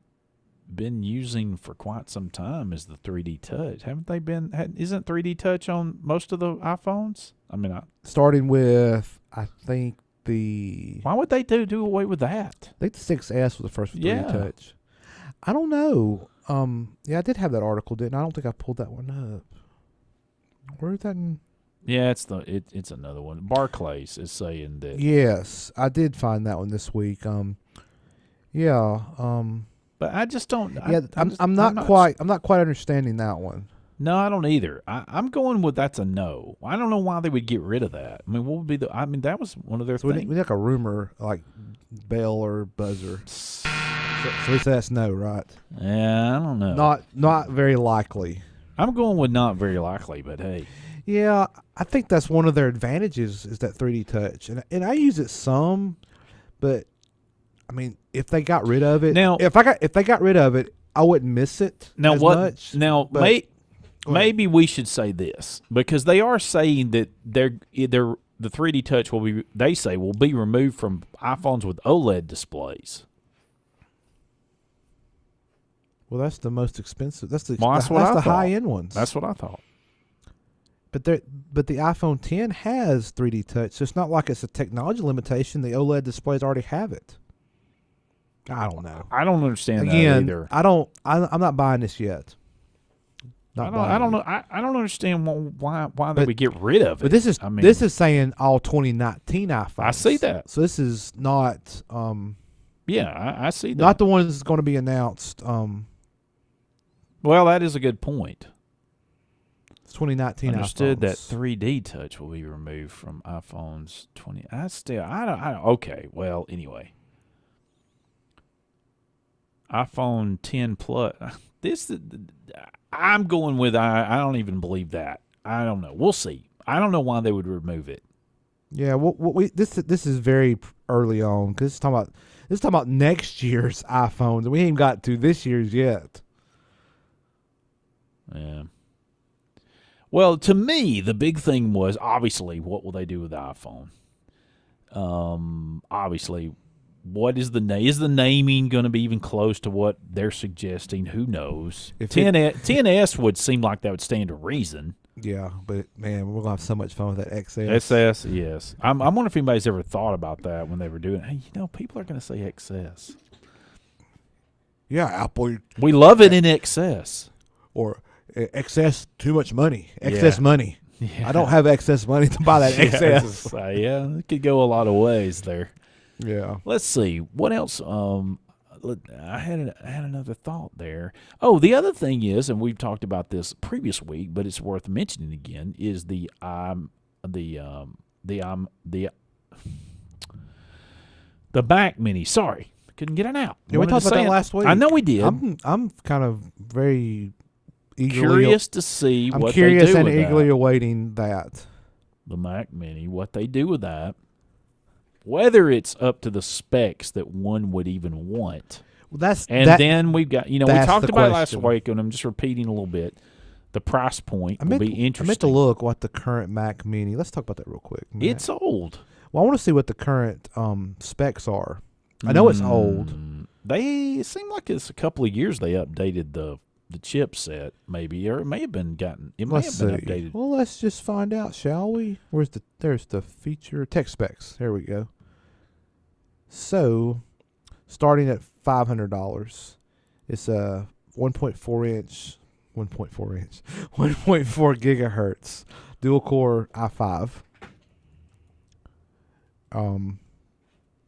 using for quite some time, is the 3D touch. Haven't they been? Isn't 3D touch on most of the iPhones? I mean, starting with I think the. Why would they do away with that? I think the 6S was the first with 3D Yeah. touch. I don't know. Yeah, I did have that article, didn't I? I don't think I pulled that one up. Where is that in? Yeah, it's another one. Barclays is saying that. Yes, I did find that one this week. Yeah. But I just don't. I'm not quite understanding that one. No, I don't either. I'm going with that's a no. I don't know why they would get rid of that. I mean, what would be the? I mean, that was one of their So we things. need like a rumor, like bell or buzzer. So we say that's no, right? Yeah, I don't know. Not very likely. I'm going with not very likely, but hey. Yeah, I think that's one of their advantages is that 3D touch, and I use it some, but I mean, if they got rid of it, now if they got rid of it, I wouldn't miss it now as what? much. Now, maybe we should say this because they are saying that the 3D touch will be removed from iPhones with OLED displays. Well, that's the most expensive. That's the high end ones. That's what I thought. But the iPhone 10 has 3D touch, so it's not like it's a technology limitation. The OLED displays already have it. I don't know. I don't understand that Again, either. I'm not buying this yet. I don't know. I don't understand why they would get rid of it. But this is saying all 2019 iPhones. I see that. So this is not. Yeah, I see that. Not the ones that's going to be announced. Well, that is a good point. It's 2019 Understood iPhones. that 3D touch will be removed from iPhones 20. Okay. Well, anyway. iPhone 10 Plus. I'm going with I don't even believe that. I don't know. We'll see. I don't know why they would remove it. Yeah, this is very early on because this is talking about next year's iPhones, and we ain't got to this year's yet. Yeah. Well, to me, the big thing was obviously what will they do with the iPhone? Obviously, what is the naming going to be even close to what they're suggesting? Who knows? 10S would seem like that would stand to reason. Yeah, but man, we're gonna have so much fun with that XS. XS, yes. I'm wondering if anybody's ever thought about that when they were doing it. Hey, people are going to say XS. Yeah, Apple. We love it in excess. Or excess, too much money. Excess money. Yeah. I don't have excess money to buy that XS. Yeah, it could go a lot of ways there. Yeah. Let's see. What else? I had another thought there. Oh, the other thing is, and we've talked about this previous week, but it's worth mentioning again, is the Mac Mini. Sorry, couldn't get it out. Yeah, we talked about that last week. I know we did. I'm kind of very curious to see what they do with that. I'm curious and eagerly awaiting that. The Mac Mini, what they do with that. Whether it's up to the specs that one would even want. Well, then we've got, we talked about it last week, and I'm just repeating a little bit. The price point will be interesting. I meant to look what the current Mac Mini. Let's talk about that real quick. It's old. Well, I want to see what the current specs are. I know it's old. They seem like it's a couple of years they updated the chipset, maybe, or it may have been updated. Well, let's just find out, shall we? There's the feature tech specs. There we go. So, starting at $500, it's a 1.4 gigahertz dual core i5.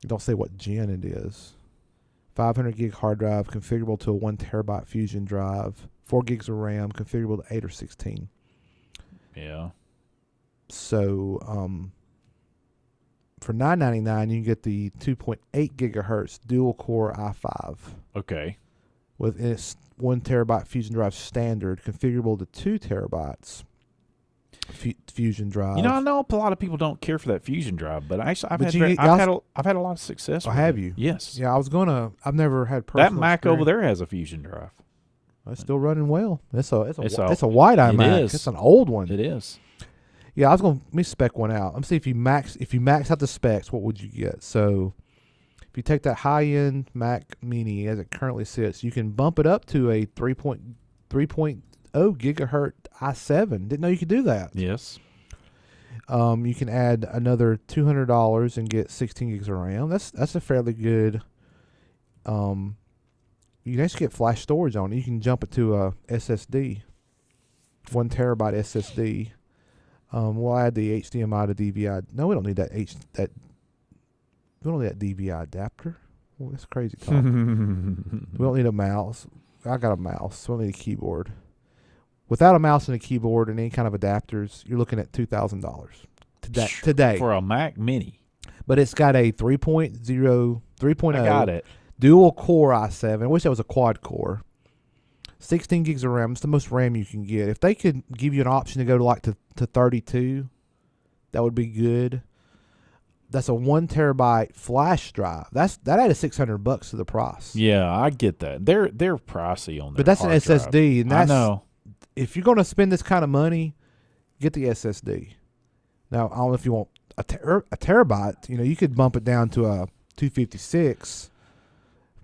Don't say what gen it is. 500 gig hard drive, configurable to a 1 terabyte Fusion drive, 4 gigs of RAM, configurable to 8 or 16. Yeah. So, for $9.99, you can get the 2.8 gigahertz dual core i5. Okay. With its 1 terabyte Fusion drive standard, configurable to 2 terabytes Fusion drive. I know a lot of people don't care for that Fusion drive, but actually, I've had a lot of success. With have it. you? Yes. Yeah, I've never had personal that Mac experience. over there has a Fusion drive. It's still running well. It's a wide iMac. It's an old one. It is. Yeah, let me spec one out. Let me see if you max out the specs, what would you get? So, if you take that high end Mac Mini as it currently sits, you can bump it up to a 3.0 gigahertz i7. Didn't know you could do that. Yes. You can add another $200 and get 16 gigs of RAM. That's a fairly good. You can actually get flash storage on it. You can jump it to a SSD, 1 terabyte SSD. We'll add the HDMI to DVI. No, we don't need that. We don't need that DVI adapter. Well, that's crazy talk. We don't need a mouse. I got a mouse. We don't need a keyboard. Without a mouse and a keyboard and any kind of adapters, you're looking at $2,000 today for a Mac Mini. But it's got a 3.0. I got it. Dual core i7. I wish that was a quad core. 16 gigs of RAM. It's the most RAM you can get. If they could give you an option to go to 32, that would be good. That's a 1 terabyte flash drive. That added $600 to the price. Yeah, I get that. They're pricey on that. But that's an SSD, and I know. If you're going to spend this kind of money, get the SSD. Now, I don't know if you want a terabyte. You could bump it down to a 256.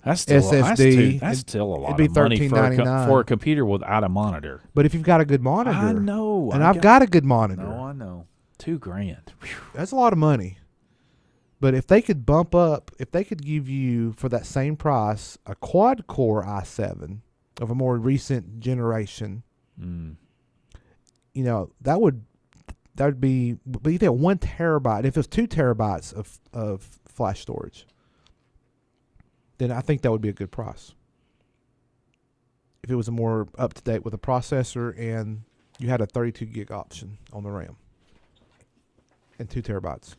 That's still SSD. That's still a lot it'd be of money $13.99 for a computer without a monitor. But if you've got a good monitor, I know, and I've got a good monitor. No, I know. $2,000. That's a lot of money. But if they could bump up, if they could give you for that same price a quad core i7 of a more recent generation, that would be. But you think 1 terabyte. If it was 2 terabytes of flash storage, then I think that would be a good price. If it was a more up to date with a processor and you had a 32 gig option on the RAM and 2 terabytes.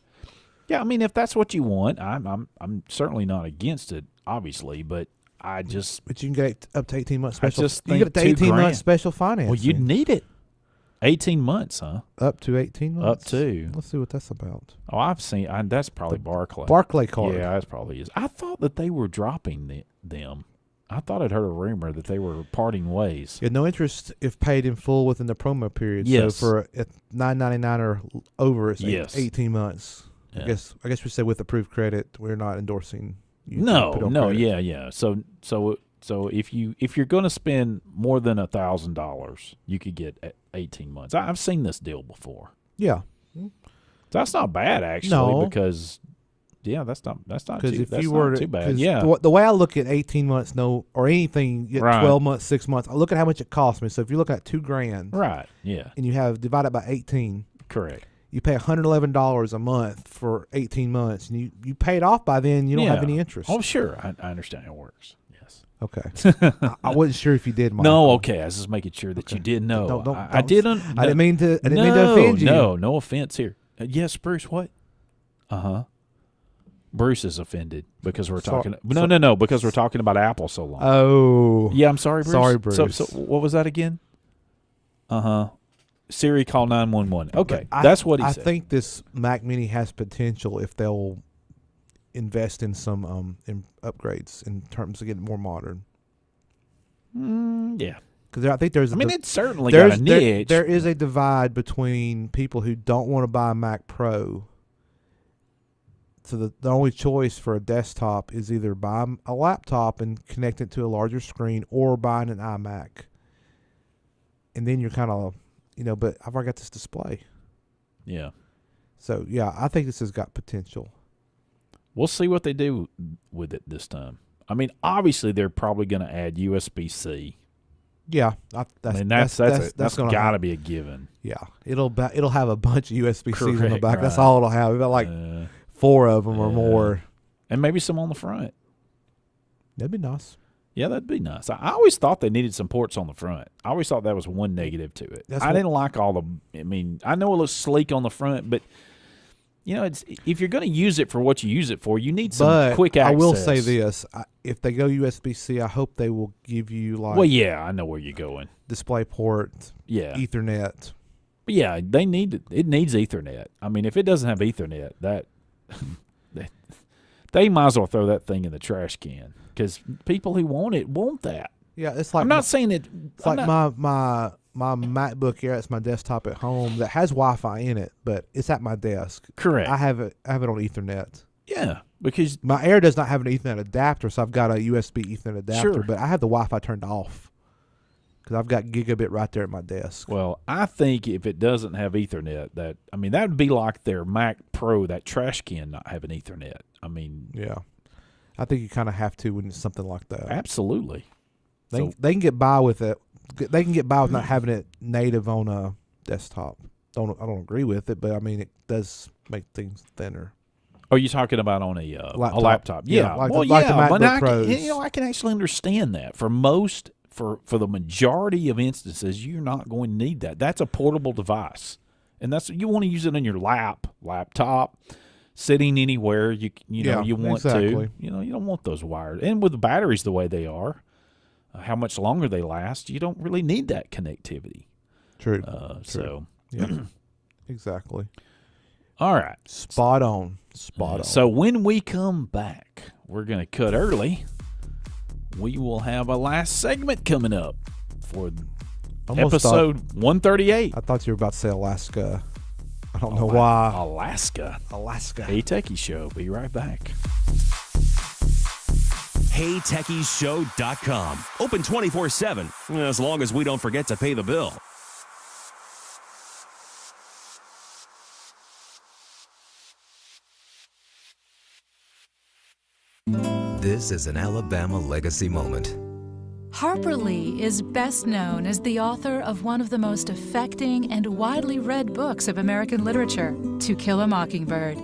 Yeah, I mean, if that's what you want, I'm certainly not against it, obviously, but But you can get up to 18 months special. You get up to 18 months special financing. Well, you'd need it. 18 months, huh? Up to 18 months. Up to. Let's see what that's about. Oh, I've seen. That's probably Barclay. Barclay card. Yeah, that probably is. I thought that they were dropping them. I thought I'd heard a rumor that they were parting ways. Yeah, no interest if paid in full within the promo period. Yes. So for $9.99 or over, it's 18 months. Yeah. I guess we said with approved credit, we're not endorsing. You to put on credit. Yeah. So if you're going to spend more than $1,000, you could get 18 months. I've seen this deal before. Yeah, that's not bad actually. No. Because that's not too, too bad. Yeah, the way I look at 18 months, or anything, 12 months, 6 months, I look at how much it costs me. So if you're looking at $2,000, right? Yeah, and you have divided by 18, correct. You pay $111 a month for 18 months, and you pay it off by then. You don't have any interest. Oh, sure, I understand how it works. Yes. Okay. I wasn't sure if you did. Michael. No. Okay. I was just making sure that you did know. I didn't. I didn't mean to. I didn't mean to offend you. No offense here. Yes, Bruce. What? Bruce is offended because we're talking. No, because we're talking about Apple so long. Oh. Yeah, I'm sorry, Bruce. Sorry, Bruce. So what was that again? Siri, call 911. Okay, that's what he said. I think this Mac Mini has potential if they'll invest in some upgrades in terms of getting more modern. Yeah. Because I think there's. It's certainly got a niche. There is a divide between people who don't want to buy a Mac Pro. So the only choice for a desktop is either buy a laptop and connect it to a larger screen, or buying an iMac. And then you're kind of, but I've already got this display. Yeah. So yeah, I think this has got potential. We'll see what they do with it this time. Obviously they're probably going to add USB-C. Yeah, that's got to be a given. Yeah, it'll have a bunch of USB-Cs on the back. Right. That's all it'll have. About like 4 of them or more, and maybe some on the front. That'd be nice. Yeah, that'd be nice. I always thought they needed some ports on the front. I always thought that was one negative to it. I didn't like all the. I know it looks sleek on the front, but it's if you're going to use it for what you use it for, you need some quick access. I will say this: if they go USB-C, I hope they will give you like. Well, yeah, I know where you're going. Display port, Ethernet. But yeah, it needs Ethernet. If it doesn't have Ethernet, that they might as well throw that thing in the trash can, because people who want that. Yeah, it's like I'm not saying it. It's like my MacBook Air. It's my desktop at home that has Wi-Fi in it, but it's at my desk. Correct. I have it on Ethernet. Yeah, because my Air does not have an Ethernet adapter, so I've got a USB Ethernet adapter. Sure. But I have the Wi-Fi turned off because I've got gigabit right there at my desk. Well, I think if it doesn't have Ethernet, that would be like their Mac Pro, that trash can not having Ethernet. Yeah, I think you kind of have to when it's something like that. Absolutely. They can get by with it. They can get by with not having it native on a desktop. I don't agree with it, but it does make things thinner. Are you talking about on a laptop? Yeah, like the MacBook Pros. I can actually understand that. For the majority of instances, you're not going to need that. That's a portable device, and you want to use it on your laptop, sitting anywhere you want to. You don't want those wired. And with the batteries the way they are, how much longer they last, you don't really need that connectivity. True. True. So yeah, exactly. All right. Spot on. So when we come back, we're going to cut early. We will have a last segment coming up for episode 138. I thought you were about to say Alaska. I don't know why. Alaska. Hey Techies Show. Be right back. HeyTechiesShow.com. Open 24/7, as long as we don't forget to pay the bill. This is an Alabama legacy moment. Harper Lee is best known as the author of one of the most affecting and widely read books of American literature, To Kill a Mockingbird.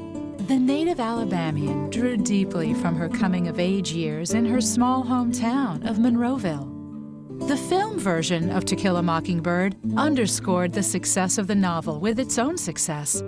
The native Alabamian drew deeply from her coming-of-age years in her small hometown of Monroeville. The film version of To Kill a Mockingbird underscored the success of the novel with its own success.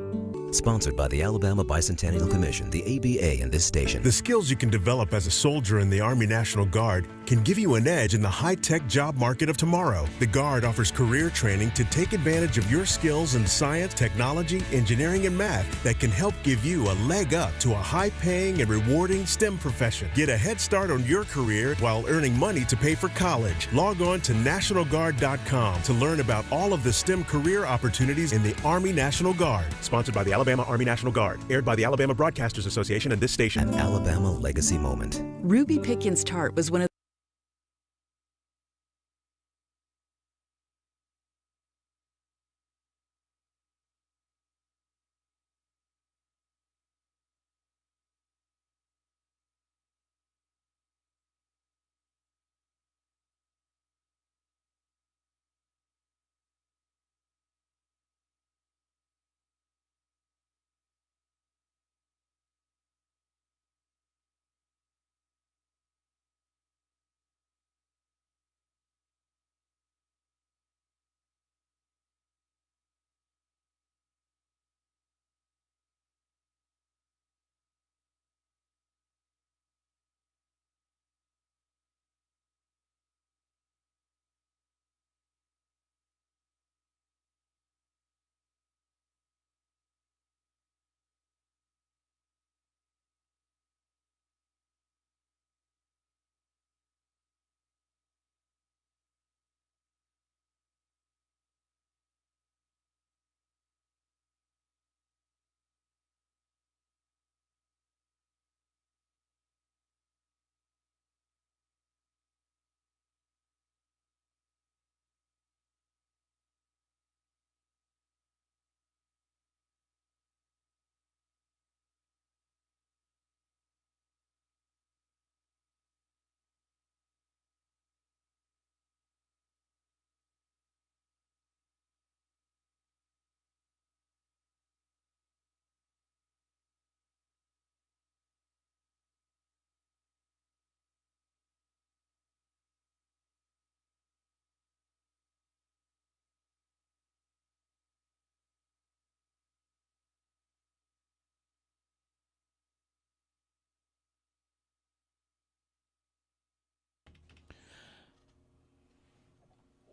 Sponsored by the Alabama Bicentennial Commission, the ABA, and this station. The skills you can develop as a soldier in the Army National Guard can give you an edge in the high-tech job market of tomorrow. The Guard offers career training to take advantage of your skills in science, technology, engineering, and math that can help give you a leg up to a high-paying and rewarding STEM profession. Get a head start on your career while earning money to pay for college. Log on to NationalGuard.com to learn about all of the STEM career opportunities in the Army National Guard. Sponsored by the Alabama Army National Guard. Aired by the Alabama Broadcasters Association and this station. An Alabama legacy moment. Ruby Pickens Tart was one of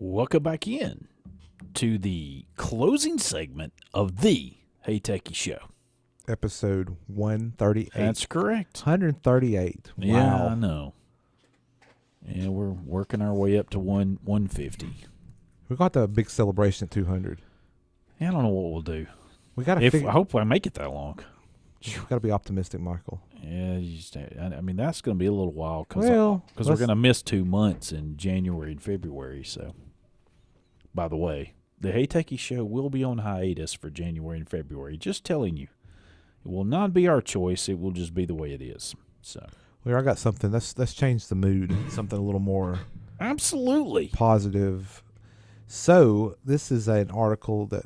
Welcome back in to the closing segment of the Hey Techie Show. Episode 138. That's correct. 138. Wow. Yeah, I know. Yeah, we're working our way up to 150. We got the big celebration at 200. Yeah, I don't know what we'll do. We got to. I hope I make it that long. We got to be optimistic, Michael. Yeah, I mean that's going to be a little while because we're going to miss 2 months in January and February. So, by the way, the Hey Techie Show will be on hiatus for January and February. Just telling you, it will not be our choice. It will just be the way it is. So, well, I got something. Let's change the mood. Something a little more absolutely positive. So this is an article that.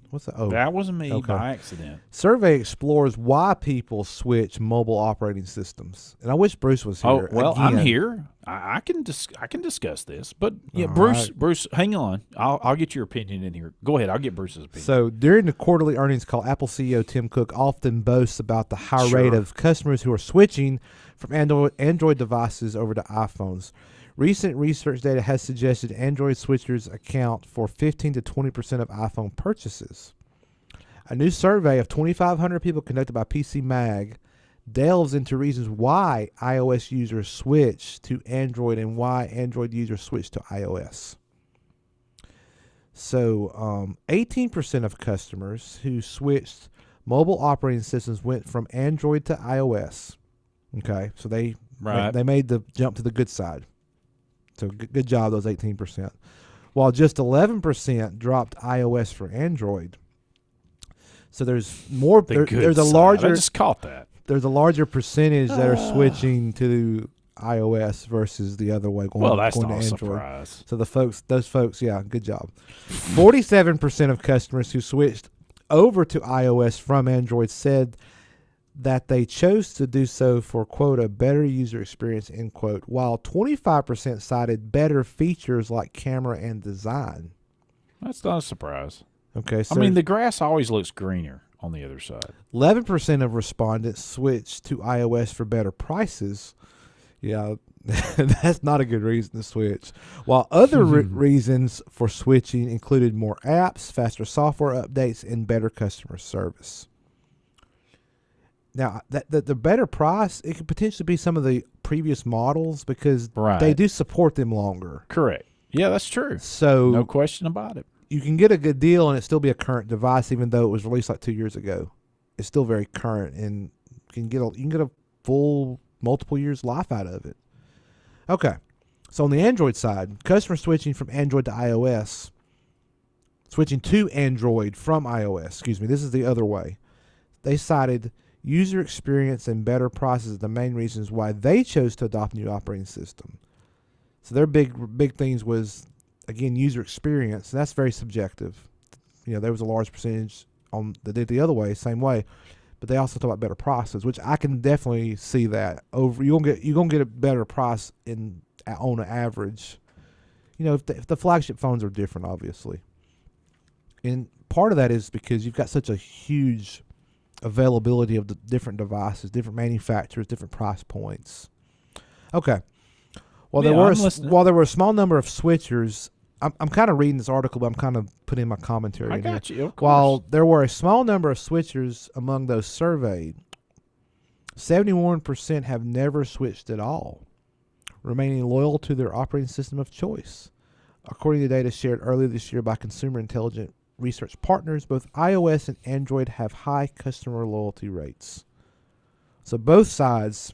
What's that? Oh, that wasn't me by accident. Survey explores why people switch mobile operating systems, and I wish Bruce was here. Oh well, again. I'm here. I can discuss this, but yeah, Bruce, hang on. I'll get your opinion in here. Go ahead. I'll get Bruce's opinion. So during the quarterly earnings call, Apple CEO Tim Cook often boasts about the high rate of customers who are switching from Android devices over to iPhones. Recent research data has suggested Android switchers account for 15 to 20% of iPhone purchases. A new survey of 2,500 people conducted by PC Mag delves into reasons why iOS users switch to Android and why Android users switch to iOS. So 18% of customers who switched mobile operating systems went from Android to iOS. Okay, so they made the jump to the good side. So good job, those 18%. While just 11% dropped iOS for Android. So there's more. There's a larger. I just caught that. There's a larger percentage that are switching to iOS versus the other way, going that's to not Android. A surprise. So those folks, yeah, good job. 47% of customers who switched over to iOS from Android said that they chose to do so for, quote, a better user experience, end quote, while 25% cited better features like camera and design. That's not a surprise. Okay, so I mean, the grass always looks greener on the other side. 11% of respondents switched to iOS for better prices. Yeah, that's not a good reason to switch. While other reasons for switching included more apps, faster software updates, and better customer service. Now, the better price, it could potentially be some of the previous models because they do support them longer. Correct. Yeah, that's true. So no question about it. You can get a good deal and it still be a current device, even though it was released like 2 years ago. It's still very current, and you can get a full multiple years life out of it. Okay, so on the Android side, customers switching to Android from iOS. Excuse me. This is the other way. They cited user experience and better prices as the main reasons why they chose to adopt a new operating system. So their big things was, again, user experience. That's very subjective. There was a large percentage that did the other way, same way, but they also talk about better prices, which I can definitely see that. You're gonna get a better price on an average. If the flagship phones are different, obviously, and part of that is because you've got such a huge availability of the different devices, different manufacturers, different price points. Okay. While there were a small number of switchers, I'm kind of reading this article, but I'm kind of putting in my commentary. I got you. Of course. While there were a small number of switchers among those surveyed, 71% have never switched at all, remaining loyal to their operating system of choice. According to data shared earlier this year by Consumer Intelligence Research Partners, both iOS and Android have high customer loyalty rates. So both sides,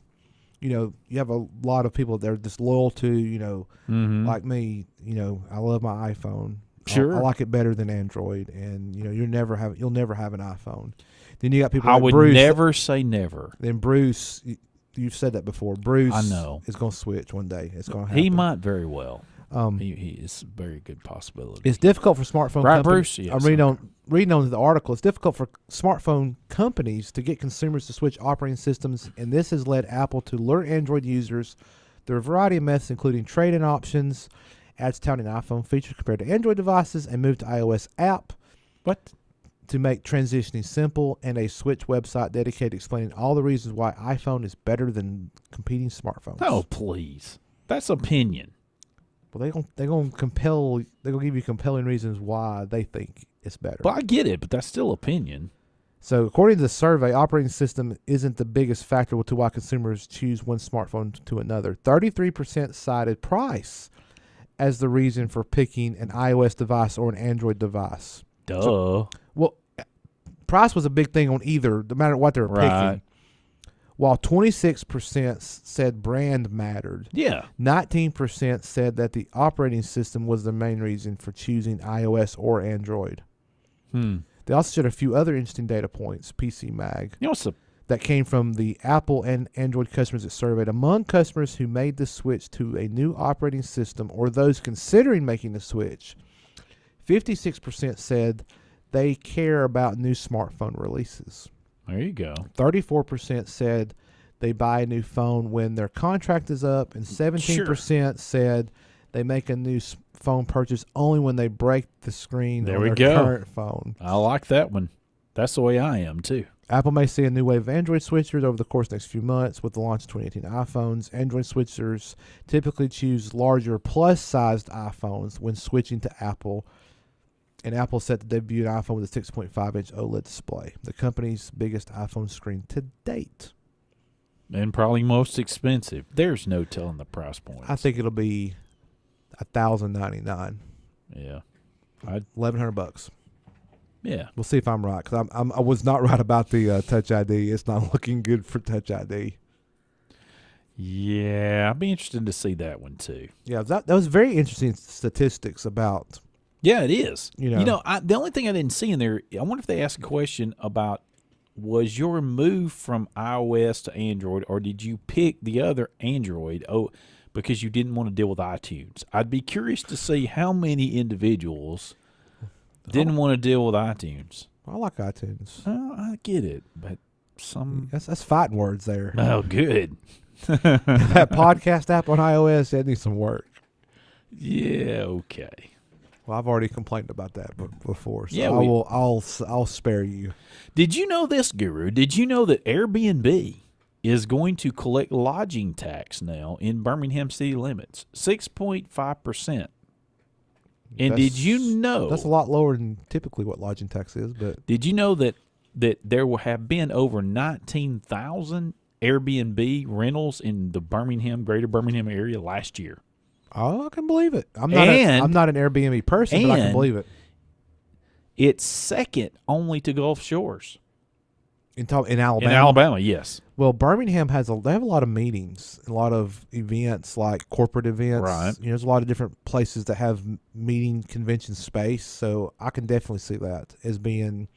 you have a lot of people that are just loyal to, like me, I love my iPhone. Sure. I like it better than Android, and you'll never have an iPhone. Then you got people I like would Bruce. never say never. Then Bruce, you've said that before. Bruce I know. is going to switch one day. It's going to happen. He might very well. He is a very good possibility. It's difficult for smartphone right, companies. Bruce? Yes, I'm reading on the article. It's difficult for smartphone companies to get consumers to switch operating systems, and this has led Apple to lure Android users through a variety of methods, including trade-in options, ads touting iPhone features compared to Android devices, and move to iOS app. What? To make transitioning simple, and a switch website dedicated to explaining all the reasons why iPhone is better than competing smartphones. Oh, please. That's opinion. Well, they're gonna give you compelling reasons why they think it's better. Well, I get it, but that's still opinion. So, according to the survey, operating system isn't the biggest factor to why consumers choose one smartphone to another. 33% cited price as the reason for picking an iOS device or an Android device. Duh. So, well, price was a big thing on either, no matter what they were picking. While 26% said brand mattered. Yeah. 19% said that the operating system was the main reason for choosing iOS or Android. They also shared a few other interesting data points, PC Mag, that came from the Apple and Android customers it surveyed. Among customers who made the switch to a new operating system or those considering making the switch, 56% said they care about new smartphone releases. There you go. 34% said they buy a new phone when their contract is up, and 17% said they make a new phone purchase only when they break the screen on their current phone. I like that one. That's the way I am, too. Apple may see a new wave of Android switchers over the course of the next few months with the launch of 2018 iPhones. Android switchers typically choose larger plus-sized iPhones when switching to Apple. And Apple set to debut an iPhone with a 6.5-inch OLED display, the company's biggest iPhone screen to date. And probably most expensive. There's no telling the price points. I think it'll be $1,099. Yeah. $1,100. Yeah. We'll see if I'm right, because I was not right about the Touch ID. It's not looking good for Touch ID. Yeah, I'd be interested to see that one, too. Yeah, that was very interesting statistics about... Yeah, it is. The only thing I didn't see in there, I wonder if they asked a question about, was your move from iOS to Android, or did you pick the other Android because you didn't want to deal with iTunes? I'd be curious to see how many individuals didn't want to deal with iTunes. I like iTunes. I get it, but some... That's fighting words there. Oh, good. That podcast app on iOS, that needs some work. Yeah, okay. Well, I've already complained about that before, so Yeah, I'll spare you. Did you know this, Guru? Did you know that Airbnb is going to collect lodging tax now in Birmingham city limits, 6.5%? And did you know that's a lot lower than typically what lodging tax is? But did you know that there will have been over 19,000 Airbnb rentals in the greater Birmingham area last year? Oh, I can believe it. I'm not an Airbnb person, but I can believe it. It's second only to Gulf Shores. In Alabama? In Alabama, yes. Well, Birmingham they have a lot of meetings, a lot of events, like corporate events. Right. There's a lot of different places that have meeting convention space, so I can definitely see that as being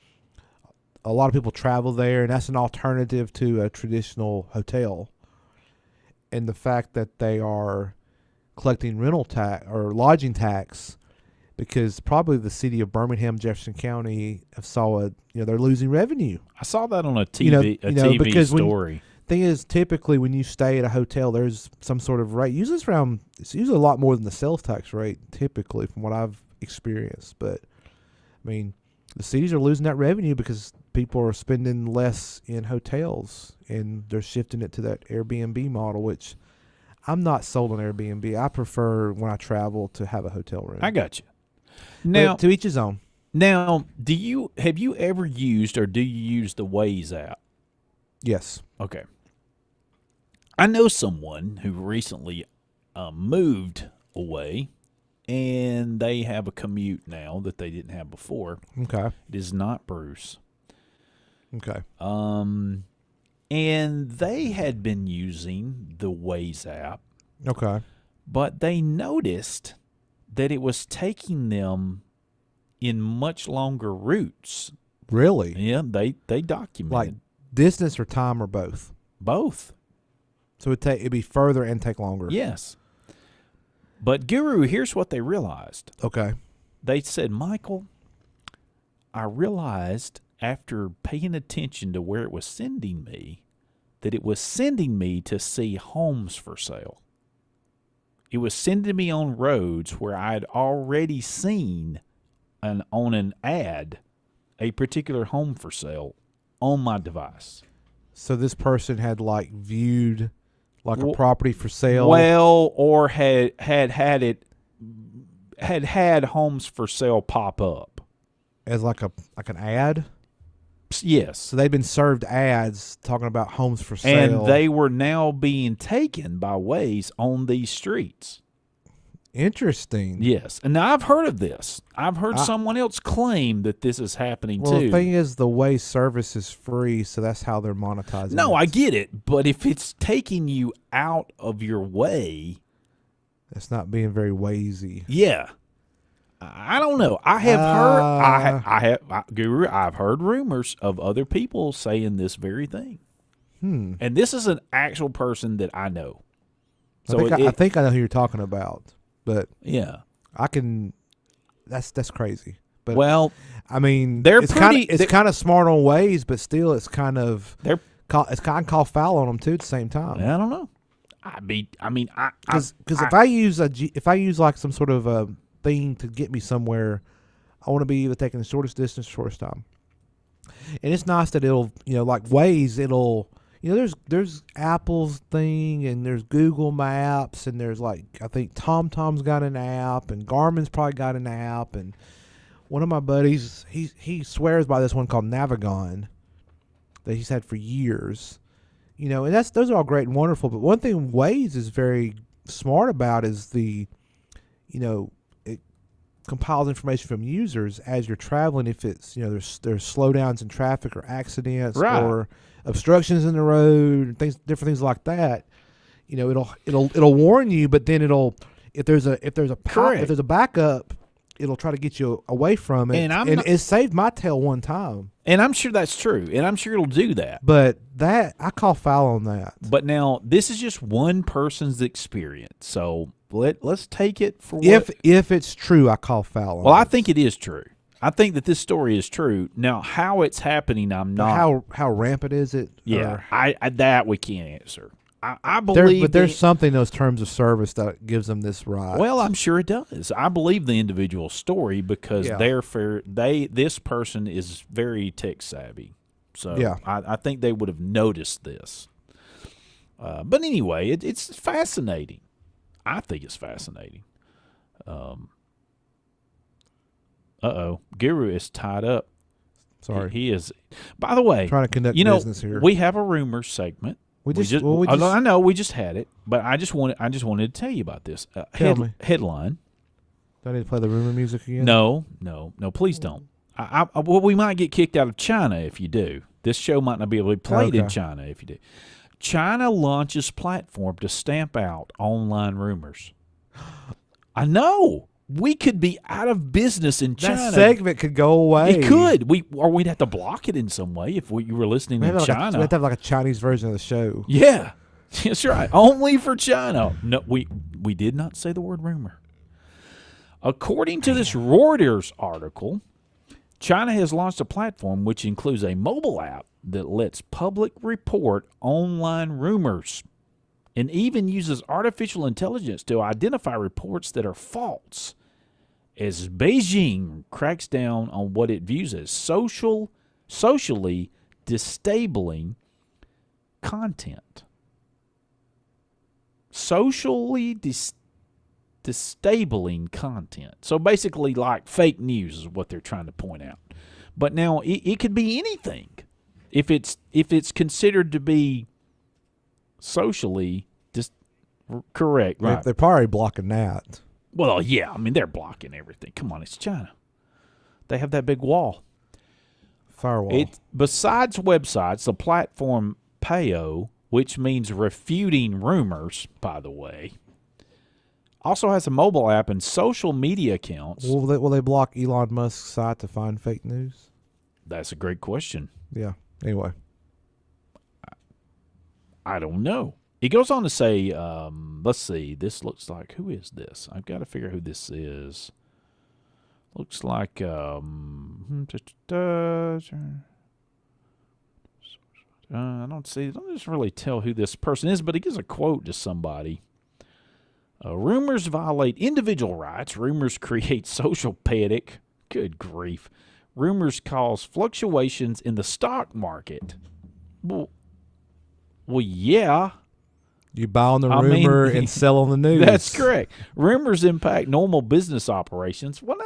a lot of people travel there, and that's an alternative to a traditional hotel. And the fact that they are collecting rental tax or lodging tax, because probably the city of Birmingham, Jefferson County, they're losing revenue. I saw that on a TV because story. Thing is, typically when you stay at a hotel, there's some sort of rate. It's usually a lot more than the sales tax rate, typically, from what I've experienced. But I mean, the cities are losing that revenue because people are spending less in hotels, and they're shifting it to that Airbnb model, which I'm not sold on Airbnb. I prefer when I travel to have a hotel room. I got you. Now, but to each his own. Now, have you ever used or do you use the Waze app? Yes. Okay. I know someone who recently moved away, and they have a commute now that they didn't have before. Okay. It is not Bruce. Okay. And they had been using the Waze app. Okay. But they noticed that it was taking them in much longer routes. Really? Yeah, they documented. Like distance or time or both? Both. So it'd be further and take longer. Yes. But Guru, here's what they realized. Okay. They said, Michael, I realized after paying attention to where it was sending me that it was sending me to see homes for sale. It was sending me on roads where I had already seen on an ad a particular home for sale on my device. So this person had viewed a property for sale. Well, or had homes for sale pop up as like an ad. Yes. So they've been served ads talking about homes for sale. And they were now being taken by Waze on these streets. Interesting. Yes. And now I've heard of this. I've heard someone else claim that this is happening too. Well, the thing is, the Waze service is free, so that's how they're monetizing No, it. I get it. But if it's taking you out of your way. It's not being very Wazy. Yeah. I don't know. I have Guru, I've heard rumors of other people saying this very thing. And this is an actual person that I know. So I think I know who you're talking about. But yeah, I can. That's crazy. But well, I mean, it's kind of smart on Waze, but still, it's kind of call foul on them too at the same time. I don't know. Because if I use like some sort of a thing to get me somewhere, I want to be either taking the shortest distance, shortest time. And it's nice that it'll like Waze, it'll. There's Apple's thing, and there's Google Maps, and there's I think TomTom's got an app, and Garmin's probably got an app, and one of my buddies, he swears by this one called Navigon that he's had for years, and those are all great and wonderful. But one thing Waze is very smart about is it compiles information from users as you're traveling. If it's there's slowdowns in traffic or accidents or obstructions in the road, and different things like that. It'll warn you, but then if there's a backup, it'll try to get you away from it. And it saved my tail one time. And I'm sure that's true, and I'm sure it'll do that. But I call foul on that. But now this is just one person's experience, so let's take it for if it's true. I call foul on Well, I think it is true. I think that this story is true. Now, how it's happening, I'm not. How rampant is it? Yeah, that we can't answer. I believe, but there's something in those terms of service that gives them this right. Well, I'm sure it does. I believe the individual story because Yeah. this person is very tech savvy. So Yeah. I think they would have noticed this. But anyway, it's fascinating. I think it's fascinating. Guru is tied up. Sorry. He is. By the way, Trying to conduct business here. We have a rumor segment. I know we just had it, but I just wanted to tell you about this. Tell me. Headline. Do I need to play the rumor music again? No, please don't. Well, we might get kicked out of China if you do. This show might not be able to be played in China if you do. China launches platform to stamp out online rumors. I know. We could be out of business in China. That segment could go away. It could. We'd have to block it in some way if you were listening in China. We have to have like a Chinese version of the show. Yeah, that's right. Only for China. No, we did not say the word rumor. According to this Reuters article, China has launched a platform which includes a mobile app that lets public report online rumors and even uses artificial intelligence to identify reports that are false as Beijing cracks down on what it views as socially disabling content. Socially disabling content. So basically like fake news is what they're trying to point out. But now it could be anything. If it's considered to be socially correct, right? They're probably blocking that. Well, yeah, I mean they're blocking everything. Come on, it's China. They have that big wall. Firewall. Besides websites, the platform Payo, which means refuting rumors, by the way, also has a mobile app and social media accounts. Will they block Elon Musk's site to find fake news? That's a great question. Yeah. Anyway. I don't know. It goes on to say, let's see, this looks like, who is this? I've got to figure out who this is. Looks like, I don't just really tell who this person is, but he gives a quote to somebody. Rumors violate individual rights. Rumors create social panic. Good grief. Rumors cause fluctuations in the stock market. Well, yeah. You buy on the rumor and sell on the news. That's correct. Rumors impact normal business operations. Well,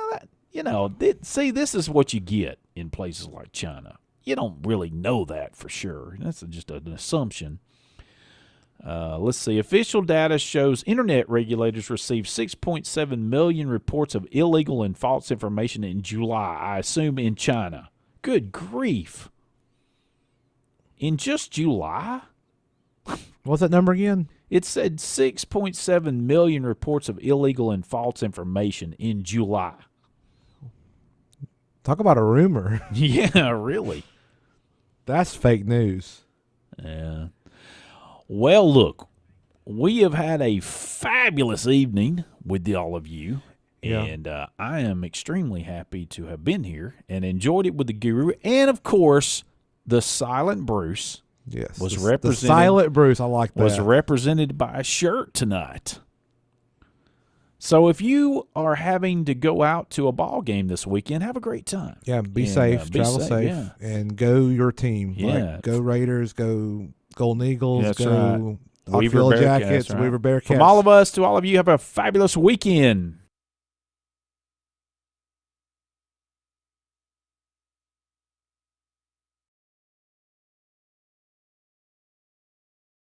now this is what you get in places like China. You don't really know that for sure. That's just an assumption. Let's see. Official data shows internet regulators received 6.7 million reports of illegal and false information in July, I assume in China. Good grief. In just July? What's that number again? It said 6.7 million reports of illegal and false information in July. Talk about a rumor. Yeah, really. That's fake news. Yeah. Well, look, we have had a fabulous evening with all of you, and I am extremely happy to have been here and enjoyed it with the Guru, and of course, the Silent Bruce. Yes, was the Silent Bruce. I like that. Was represented by a shirt tonight. So if you are having to go out to a ball game this weekend, have a great time. Yeah, be safe, travel safe, and go your team. Yeah, go Raiders, go Golden Eagles, that's go right. Weaver Jackets, right. Weaver Bearcats. From all of us to all of you, have a fabulous weekend.